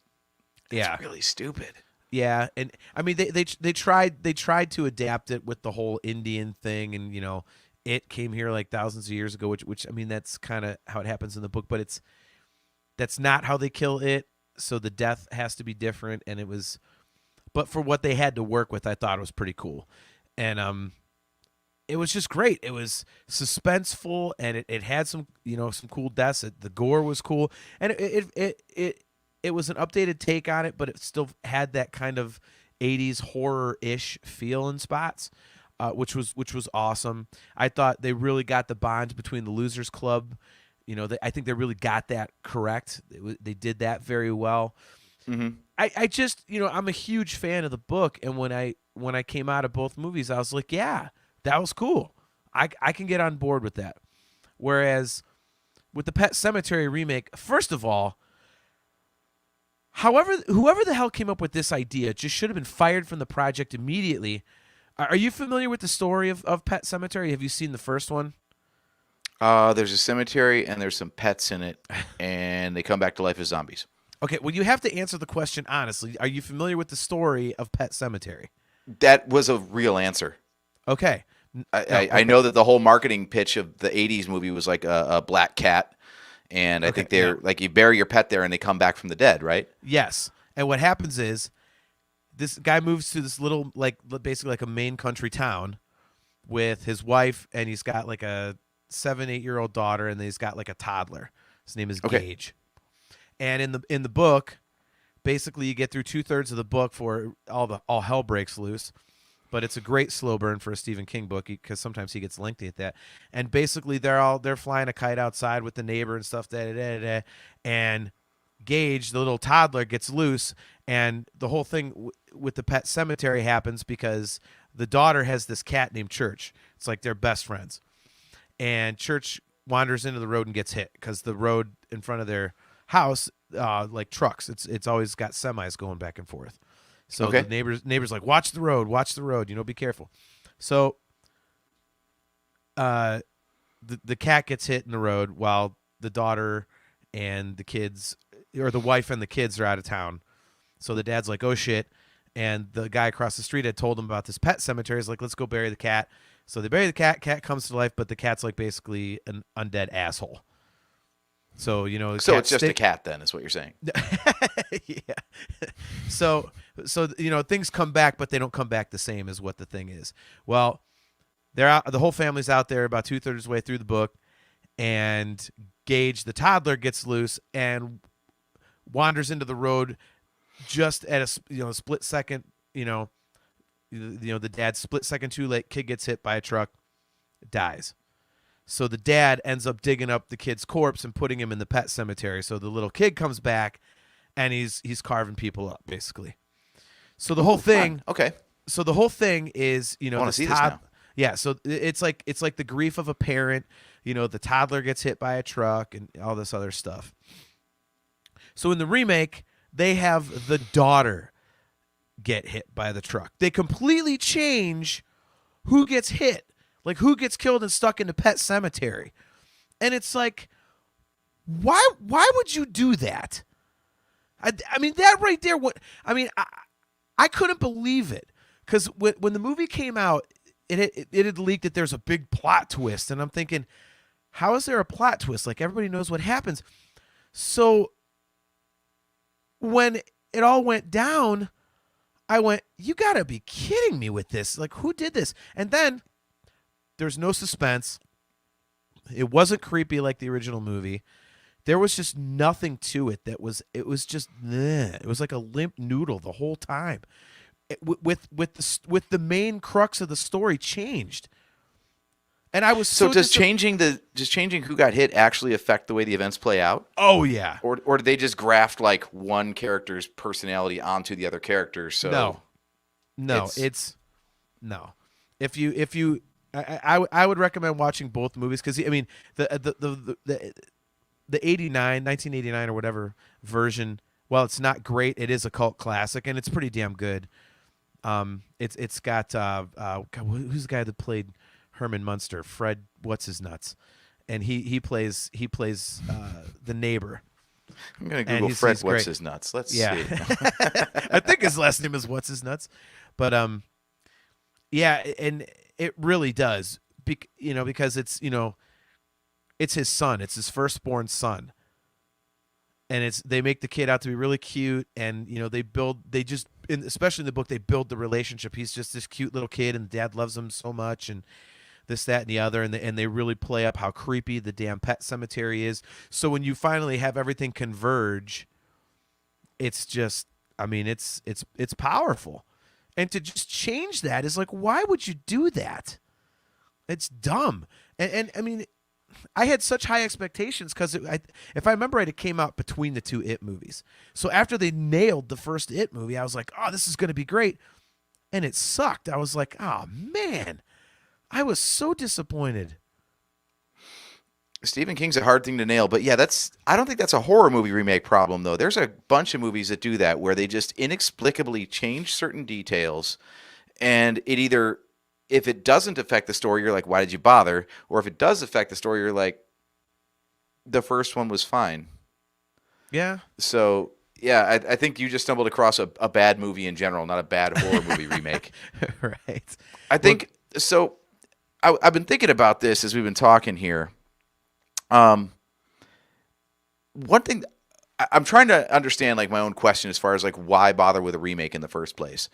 S3: that's really stupid.
S2: Yeah, and I mean they tried to adapt it with the whole Indian thing, and it came here like thousands of years ago, which I mean that's kind of how it happens in the book, but that's not how they kill it, so the death has to be different, and but for what they had to work with, I thought it was pretty cool, and it was just great. It was suspenseful, and it had some some cool deaths. The gore was cool, and it was an updated take on it, but it still had that kind of 80s horror-ish feel in spots, which was awesome. I thought they really got the bond between the Losers Club. I think they really got that correct. They did that very well.
S3: Mm-hmm.
S2: I just, I'm a huge fan of the book, and when I came out of both movies, I was like, yeah, that was cool. I can get on board with that. Whereas with the Pet Cemetery remake, first of all, whoever the hell came up with this idea just should have been fired from the project immediately. Are you familiar with the story of Pet Cemetery? Have you seen the first one?
S3: There's a cemetery and there's some pets in it, and they come back to life as zombies.
S2: Okay, well, you have to answer the question honestly. Are you familiar with the story of Pet Cemetery?
S3: That was a real answer.
S2: Okay.
S3: I know that the whole marketing pitch of the 80s movie was like a black cat. And I think they're like, you bury your pet there and they come back from the dead, right?
S2: Yes. And what happens is this guy moves to this little, like, basically like a Maine country town with his wife, and he's got like a 7-8-year-old daughter, and then he's got like a toddler. His name is Gage. And in the book, basically you get through 2/3 of the book for all hell breaks loose. But it's a great slow burn for a Stephen King book because sometimes he gets lengthy at that. And basically they're flying a kite outside with the neighbor and stuff, and Gage, the little toddler, gets loose, and the whole thing with the Pet Cemetery happens because the daughter has this cat named Church. It's like they're best friends. And Church wanders into the road and gets hit because the road in front of their house, like trucks, it's always got semis going back and forth. So the neighbors like, watch the road, be careful. So the cat gets hit in the road while the daughter and the kids, or the wife and the kids, are out of town. So the dad's like, oh shit. And the guy across the street had told him about this pet cemetery. He's like, let's go bury the cat. So they bury the cat. Cat comes to life, but the cat's like basically an undead asshole. So
S3: so it's just a cat, then, is what you're saying.
S2: Yeah. So things come back, but they don't come back the same as what the thing is. Well, they're out. The whole family's out there about 2/3 of the way through the book, and Gage, the toddler, gets loose and wanders into the road just at a split second. The dad's split second too late. Kid gets hit by a truck, dies. So the dad ends up digging up the kid's corpse and putting him in the pet cemetery. So the little kid comes back, and he's carving people up, basically. So the whole thing, So the whole thing is,
S3: I want to see this now.
S2: Yeah, so it's like the grief of a parent. The toddler gets hit by a truck and all this other stuff. So in the remake, they have the daughter get hit by the truck. They completely change who gets hit, like who gets killed and stuck in the Pet Cemetery. And it's like, why would you do that? I mean, that right there, I couldn't believe it. Because when the movie came out, it had leaked that there's a big plot twist. And I'm thinking, how is there a plot twist? Like, everybody knows what happens. So when it all went down, I went, you got to be kidding me with this. Like, who did this? And then there's no suspense. It wasn't creepy like the original movie. There was just nothing to it it was just, it was like a limp noodle the whole time. With the main crux of the story changed. And I was
S3: does changing who got hit actually affect the way the events play out?
S2: Oh yeah.
S3: Or did they just graft like one character's personality onto the other characters? So
S2: no, it's no. If you I would recommend watching both movies, because I mean the 1989 or whatever version, while it's not great, it is a cult classic and it's pretty damn good. It's got God, who's the guy that played Herman Munster? Fred, what's his nuts? And he plays the neighbor.
S3: I'm gonna Google Fred what's his nuts. Let's see.
S2: I think his last name is what's his nuts, but yeah, and it really does, because it's it's his son, it's his firstborn son, and they make the kid out to be really cute, and especially in the book, they build the relationship. He's just this cute little kid, and dad loves him so much, and this, that, and the other, and they really play up how creepy the damn Pet Cemetery is. So when you finally have everything converge, it's just, I mean, it's powerful. And to just change that is like, why would you do that? It's dumb. And I mean, I had such high expectations because if I remember right, it came out between the two It movies. So after they nailed the first It movie, I was like, oh, this is going to be great. And it sucked. I was like, oh, man. I was so disappointed.
S3: Stephen King's a hard thing to nail, but yeah, I don't think that's a horror movie remake problem, though. There's a bunch of movies that do that, where they just inexplicably change certain details, and it either, if it doesn't affect the story, you're like, why did you bother? Or if it does affect the story, you're like, the first one was fine.
S2: Yeah.
S3: So yeah, I think you just stumbled across a bad movie in general, not a bad horror movie remake.
S2: Right.
S3: I think so. I've been thinking about this as we've been talking here. One thing I'm trying to understand, like, my own question as far as like why bother with a remake in the first place.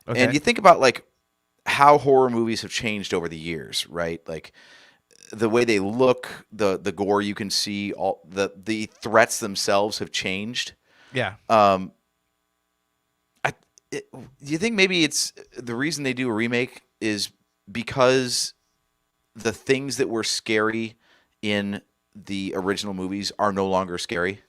S3: Okay. And you think about like how horror movies have changed over the years, right? Like the way they look, the gore you can see, all the threats themselves have changed.
S2: Yeah.
S3: Do you think maybe it's the reason they do a remake is because the things that were scary in the original movies are no longer scary?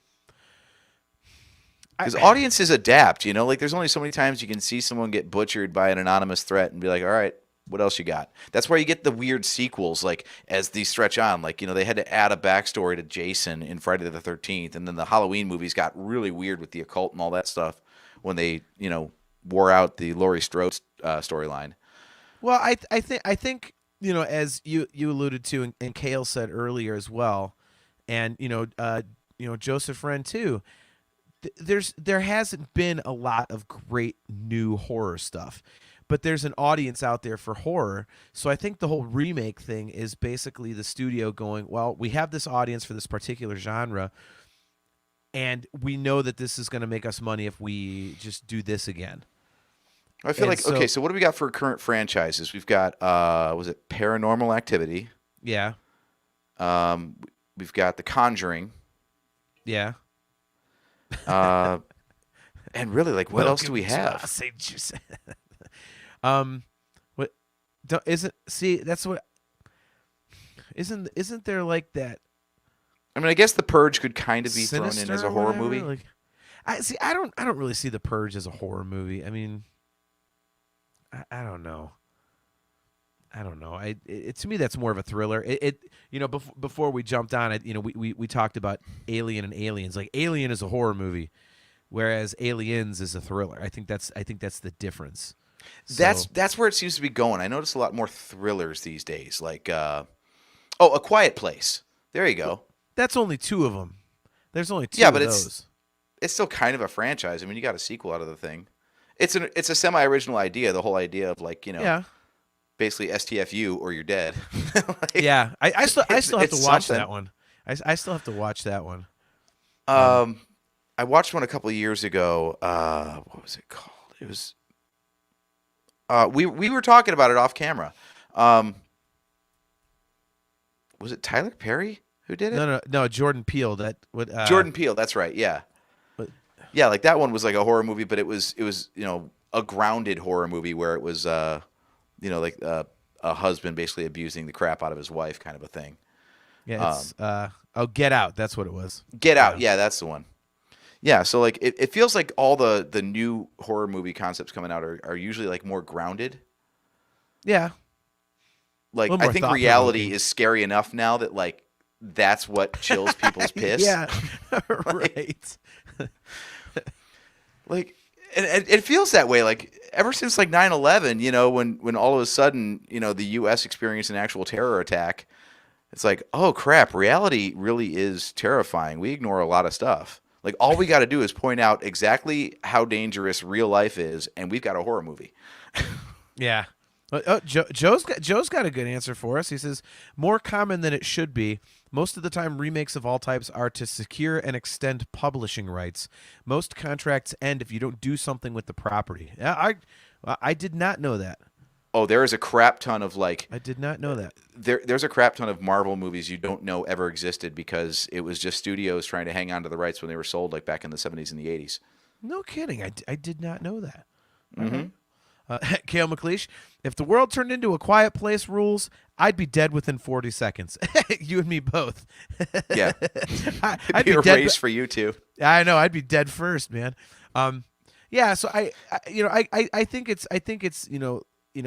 S3: Because audiences adapt, like there's only so many times you can see someone get butchered by an anonymous threat and be like, all right, what else you got? That's why you get the weird sequels, like as these stretch on, like, they had to add a backstory to Jason in Friday the 13th. And then the Halloween movies got really weird with the occult and all that stuff when they, wore out the Laurie Strode storyline.
S2: Well, I think, as you alluded to, and Kale said earlier as well, and Joseph Wren too, there hasn't been a lot of great new horror stuff, but there's an audience out there for horror. So I think the whole remake thing is basically the studio going, well, we have this audience for this particular genre, and we know that this is going to make us money if we just do this again.
S3: I feel okay, so what do we got for current franchises? We've got, was it Paranormal Activity?
S2: Yeah.
S3: We've got The Conjuring.
S2: Yeah.
S3: And really, like, what else do we have?
S2: What? That's what. Isn't there like that?
S3: I mean, I guess The Purge could kind of be
S2: Sinister
S3: thrown in as a horror movie.
S2: Like, I don't really see The Purge as a horror movie. I mean, I don't know. To me, that's more of a thriller. Before we jumped on it, we talked about Alien and Aliens. Like, Alien is a horror movie, whereas Aliens is a thriller. I think that's the difference.
S3: That's where it seems to be going. I notice a lot more thrillers these days, like A Quiet Place. There you go.
S2: That's only 2 of them. There's only 2
S3: Yeah,
S2: of
S3: but
S2: those.
S3: it's still kind of a franchise. I mean, you got a sequel out of the thing. It's a semi-original idea. The whole idea of like,
S2: Yeah.
S3: basically STFU or you're dead. Like,
S2: Yeah. I still have to
S3: it's
S2: watch
S3: something.
S2: that one. I still have to watch that one.
S3: I watched one a couple of years ago. What was it called? It was. We were talking about it off camera. Was it Tyler Perry who did it?
S2: No, Jordan Peele. That would
S3: Jordan Peele. That's right. Yeah.
S2: But-
S3: Yeah, like that one was like a horror movie, but it was a grounded horror movie where it was like a husband basically abusing the crap out of his wife, kind of a thing.
S2: Yeah, it's Get Out. That's what it was.
S3: Get Out. Yeah, that's the one. Yeah, so like it feels like all the new horror movie concepts coming out are usually like more grounded.
S2: Yeah.
S3: Like
S2: A little more
S3: I think
S2: thought-provoking.
S3: reality is scary enough now that like that's what chills people's piss.
S2: Yeah. Right.
S3: Like and it feels that way like ever since like 9/11, when all of a sudden, the US experienced an actual terror attack. It's like, "Oh crap, reality really is terrifying. We ignore a lot of stuff." Like all we got to do is point out exactly how dangerous real life is, and we've got a horror movie.
S2: Yeah. Joe's got a good answer for us. He says, more common than it should be. Most of the time, remakes of all types are to secure and extend publishing rights. Most contracts end if you don't do something with the property. I did not know that.
S3: Oh, there is a crap ton of like
S2: I did not know that.
S3: there's a crap ton of Marvel movies you don't know ever existed because it was just studios trying to hang on to the rights when they were sold, like back in the 70s and the 80s.
S2: No kidding. I did not know that.
S3: Mm-hmm.
S2: Kale McLeish, if the world turned into A Quiet Place rules, I'd be dead within 40 seconds. You and me both.
S3: Yeah,
S2: I'd
S3: it'd
S2: be
S3: be a
S2: dead.
S3: race for you too.
S2: I know. I'd be dead first, man. Yeah. So I think it's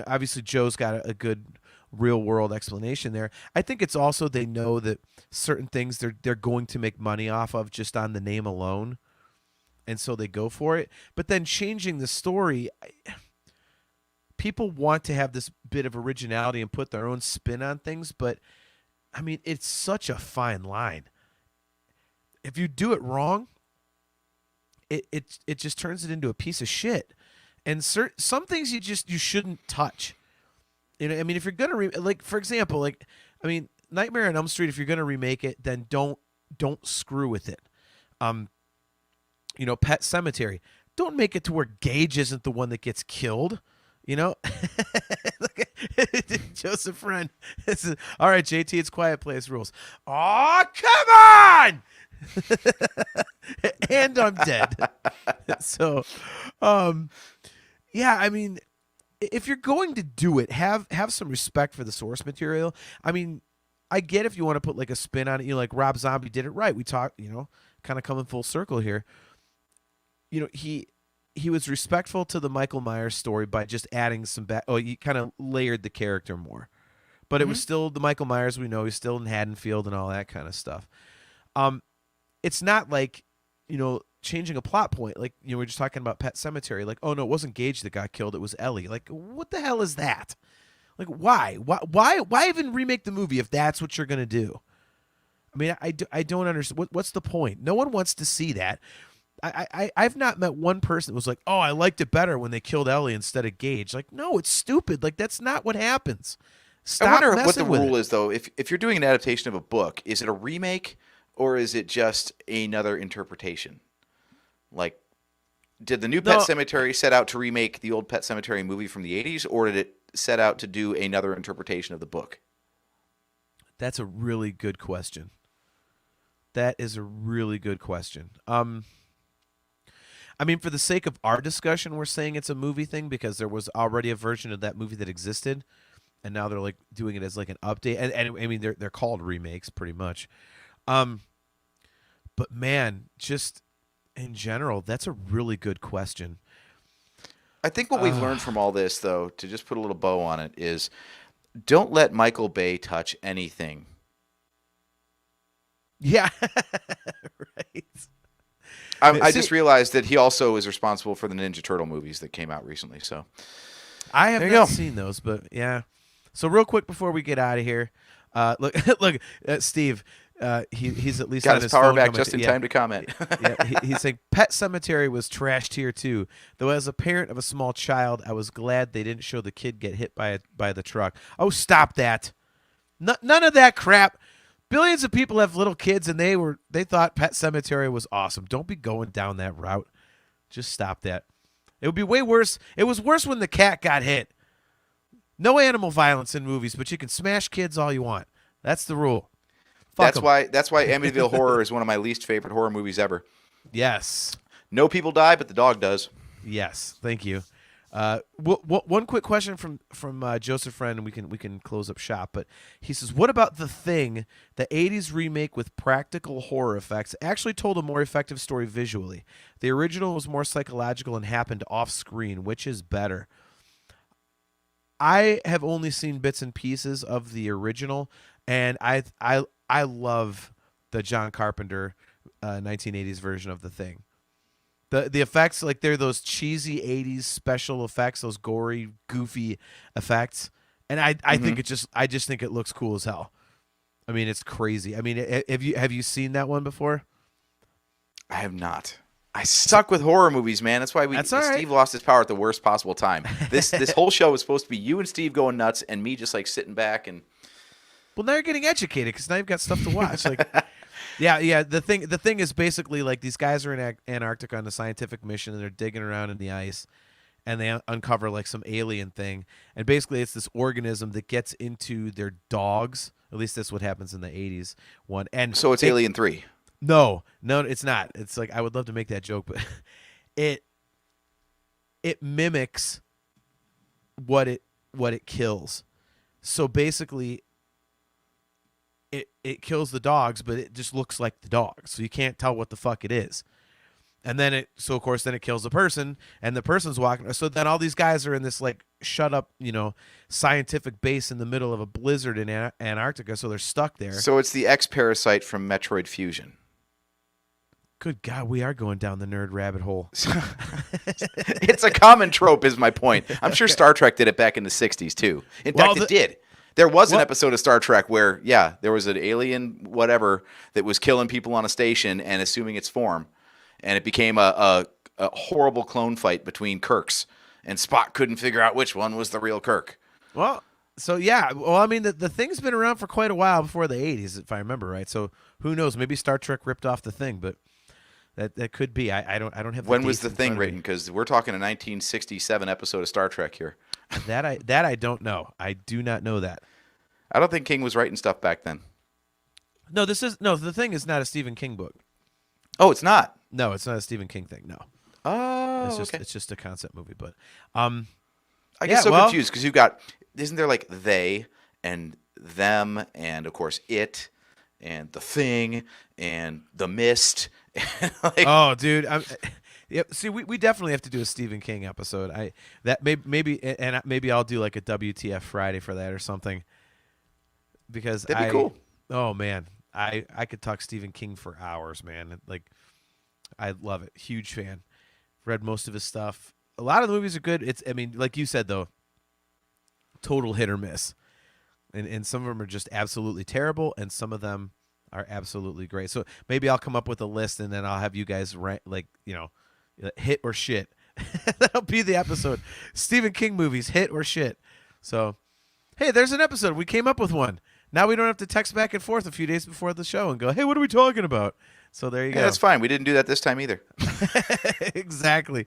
S2: obviously Joe's got a good real world explanation there. I think it's also they know that certain things they're going to make money off of just on the name alone, and so they go for it. But then changing the story, people want to have this bit of originality and put their own spin on things, but I mean, it's such a fine line. If you do it wrong, it just turns it into a piece of shit. And some things you shouldn't touch. I mean, if you're gonna like, for example, Nightmare on Elm Street. If you're gonna remake it, then don't screw with it. Pet Cemetery. Don't make it to where Gage isn't the one that gets killed. Joseph Friend. All right, JT, it's Quiet Place rules. Oh, come on! And I'm dead. So, yeah, I mean, if you're going to do it, have some respect for the source material. I mean, I get if you want to put like a spin on it. Like Rob Zombie did it right. We talked, kind of coming full circle here. He was respectful to the Michael Myers story by just adding some he kind of layered the character more. But it was still the Michael Myers we know. He's still in Haddonfield and all that kind of stuff. It's not like, changing a plot point. Like, we're just talking about Pet Cemetery. Like, oh no, it wasn't Gage that got killed. It was Ellie. Like, what the hell is that? Like, why? Why even remake the movie if that's what you're going to do? I mean, I don't understand. What's the point? No one wants to see that. I've not met one person that was like, oh, I liked it better when they killed Ellie instead of Gage. Like, no, it's stupid. Like, that's not what happens. Stop
S3: I wonder what the
S2: messing with
S3: rule
S2: it.
S3: is, though. If you're doing an adaptation of a book, is it a remake or is it just another interpretation? Like, did the new Pet Cemetery set out to remake the old Pet Cemetery movie from the 80s, or did it set out to do another interpretation of the book?
S2: That's a really good question. That is a really good question. I mean, for the sake of our discussion, we're saying it's a movie thing because there was already a version of that movie that existed, and now they're like doing it as like an update. And I mean, they're called remakes, pretty much. But man, just in general, that's a really good question.
S3: I think what we've learned from all this, though, to just put a little bow on it, is don't let Michael Bay touch anything.
S2: Yeah, right.
S3: I just realized that he also is responsible for the Ninja Turtle movies that came out recently. So
S2: I have
S3: There you
S2: not
S3: go.
S2: seen those, but yeah. So real quick before we get out of here, look, look, Steve. He's at least
S3: got
S2: on
S3: his
S2: his
S3: power
S2: phone
S3: back
S2: comment-
S3: just in
S2: yeah.
S3: time to comment.
S2: Yeah, he's saying Pet Cemetery was trashed here too. Though as a parent of a small child, I was glad they didn't show the kid get hit by the truck. Oh, stop that! None of that crap. Billions of people have little kids, and they thought Pet Cemetery was awesome. Don't be going down that route. Just stop that. It would be way worse. It was worse when the cat got hit. No animal violence in movies, but you can smash kids all you want. That's the rule. Fuck 'em.
S3: That's why Amityville Horror is one of my least favorite horror movies ever.
S2: Yes.
S3: No people die, but the dog does.
S2: Yes. Thank you. One quick question from Joseph Friend, and we can close up shop. But he says, "What about The Thing? The '80s remake with practical horror effects actually told a more effective story visually. The original was more psychological and happened off screen. Which is better?" I have only seen bits and pieces of the original, and I love the John Carpenter 1980s version of The Thing. The effects, like they're those cheesy 80s special effects, those gory, goofy effects. And I think I just think it looks cool as hell. I mean, it's crazy. I mean, have you seen that one before?
S3: I have not. I suck with horror movies, man. That's why
S2: That's all right.
S3: Steve lost his power at the worst possible time. This whole show was supposed to be you and Steve going nuts and me just like sitting back and
S2: Well, now you're getting educated because now you've got stuff to watch. Like, yeah. The thing is basically like these guys are in Antarctica on a scientific mission and they're digging around in the ice, and they uncover like some alien thing, and basically it's this organism that gets into their dogs. At least that's what happens in the '80s one. And
S3: so it's Alien 3.
S2: No, it's not. It's like I would love to make that joke, but it mimics what it kills. So basically, it kills the dogs, but it just looks like the dogs, so you can't tell what the fuck it is. And then it kills the person, and the person's walking. So then all these guys are in this like shut up, scientific base in the middle of a blizzard in Antarctica, so they're stuck there.
S3: So it's the X-Parasite from Metroid Fusion.
S2: Good God, we are going down the nerd rabbit hole.
S3: It's a common trope, is my point. I'm sure Star Trek did it back in the 60s, too. In fact, it did. There was an episode of Star Trek where, there was an alien whatever that was killing people on a station and assuming its form. And it became a horrible clone fight between Kirks. And Spock couldn't figure out which one was the real Kirk.
S2: Well, so yeah. Well, I mean, the thing's been around for quite a while before the 80s, if I remember right. So who knows? Maybe Star Trek ripped off the thing, but that could be. I don't have.
S3: When was the
S2: dates in
S3: thing
S2: front of me.
S3: written? Because we're talking a 1967 episode of Star Trek here.
S2: That I don't know. I do not know that.
S3: I don't think King was writing stuff back then.
S2: No, the thing is not a Stephen King book.
S3: Oh, it's not.
S2: No, it's not a Stephen King thing. No,
S3: Oh,
S2: it's just a concept movie. But
S3: I get confused because you've got, isn't there like they and them and of course it and the thing and the mist.
S2: Oh, dude, yep. See, we definitely have to do a Stephen King episode. Maybe I'll do like a WTF Friday for that or something. Because
S3: That'd be cool.
S2: Oh man, I could talk Stephen King for hours, man. Like, I love it. Huge fan. Read most of his stuff. A lot of the movies are good. I mean, like you said though, total hit or miss. And some of them are just absolutely terrible, and some of them are absolutely great. So maybe I'll come up with a list, and then I'll have you guys rank, hit or shit. That'll be the episode. Stephen King movies, hit or shit. So, hey, there's an episode. We came up with one. Now we don't have to text back and forth a few days before the show and go, hey, what are we talking about? So there you go.
S3: That's fine. We didn't do that this time either.
S2: Exactly.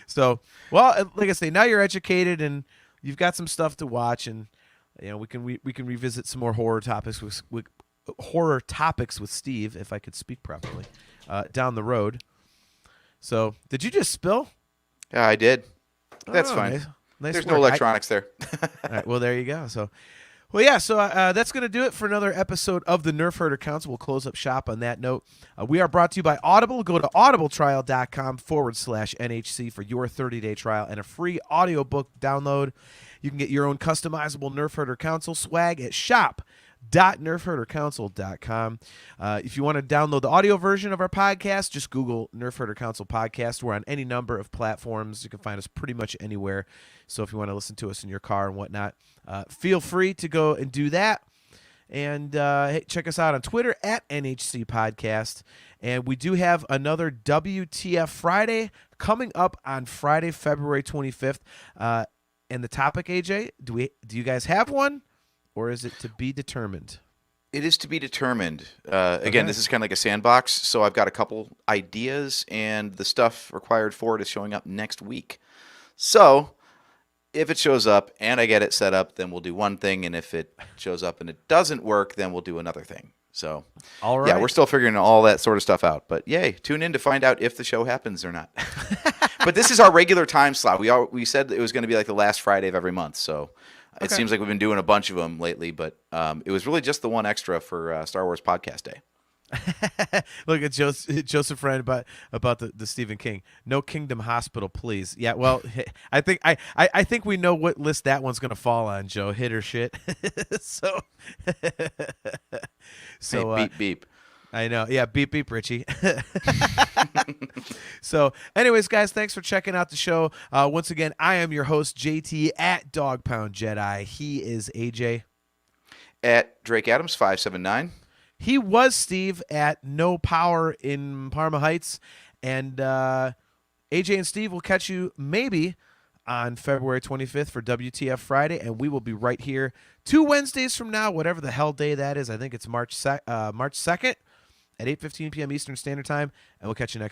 S2: So, well, like I say, now you're educated and you've got some stuff to watch, and we can revisit some more horror topics with Steve, if I could speak properly, down the road. So, did you just spill?
S3: Yeah, I did. That's fine.
S2: Nice
S3: There's
S2: work.
S3: no electronics there.
S2: All right, well, there you go. So, well, yeah, so that's going to do it for another episode of the Nerf Herder Council. We'll close up shop on that note. We are brought to you by Audible. Go to audibletrial.com/NHC for your 30-day trial and a free audiobook download. You can get your own customizable Nerf Herder Council swag at shop www.nerfherdercouncil.com. If you want to download the audio version of our podcast, just Google Nerf Herder Council Podcast. We're on any number of platforms. You can find us pretty much anywhere. So if you want to listen to us in your car and whatnot, feel free to go and do that. And hey, check us out on Twitter at NHC Podcast. And we do have another WTF Friday coming up on Friday, February 25th. And the topic, AJ, do you guys have one, or is it to be determined?
S3: It is to be determined. Again,
S2: Okay.
S3: This is kind of like a sandbox, so I've got a couple ideas, and the stuff required for it is showing up next week. So if it shows up and I get it set up, then we'll do one thing, and if it shows up and it doesn't work, then we'll do another thing. So
S2: All right.
S3: yeah, we're still figuring all that sort of stuff out. But yay, tune in to find out if the show happens or not. But this is our regular time slot. We said it was going to be like the last Friday of every month, so it
S2: Okay.
S3: seems like we've been doing a bunch of them lately. But it was really just the one extra for Star Wars Podcast Day.
S2: Look at Joseph Friend about the Stephen King. No Kingdom Hospital, please. Yeah, well, I think we know what list that one's gonna fall on, Joe. Hit or shit. so
S3: Hey, beep beep.
S2: I know. Yeah, beep beep, Richie. So, anyways, guys, thanks for checking out the show. Once again, I am your host, JT at Dog Pound Jedi. He is AJ.
S3: At Drake Adams 579.
S2: He was Steve at No Power in Parma Heights. And AJ and Steve will catch you maybe on February 25th for WTF Friday. And we will be right here 2 Wednesdays from now, whatever the hell day that is. I think it's March 2nd at 8:15 p.m. Eastern Standard Time. And we'll catch you next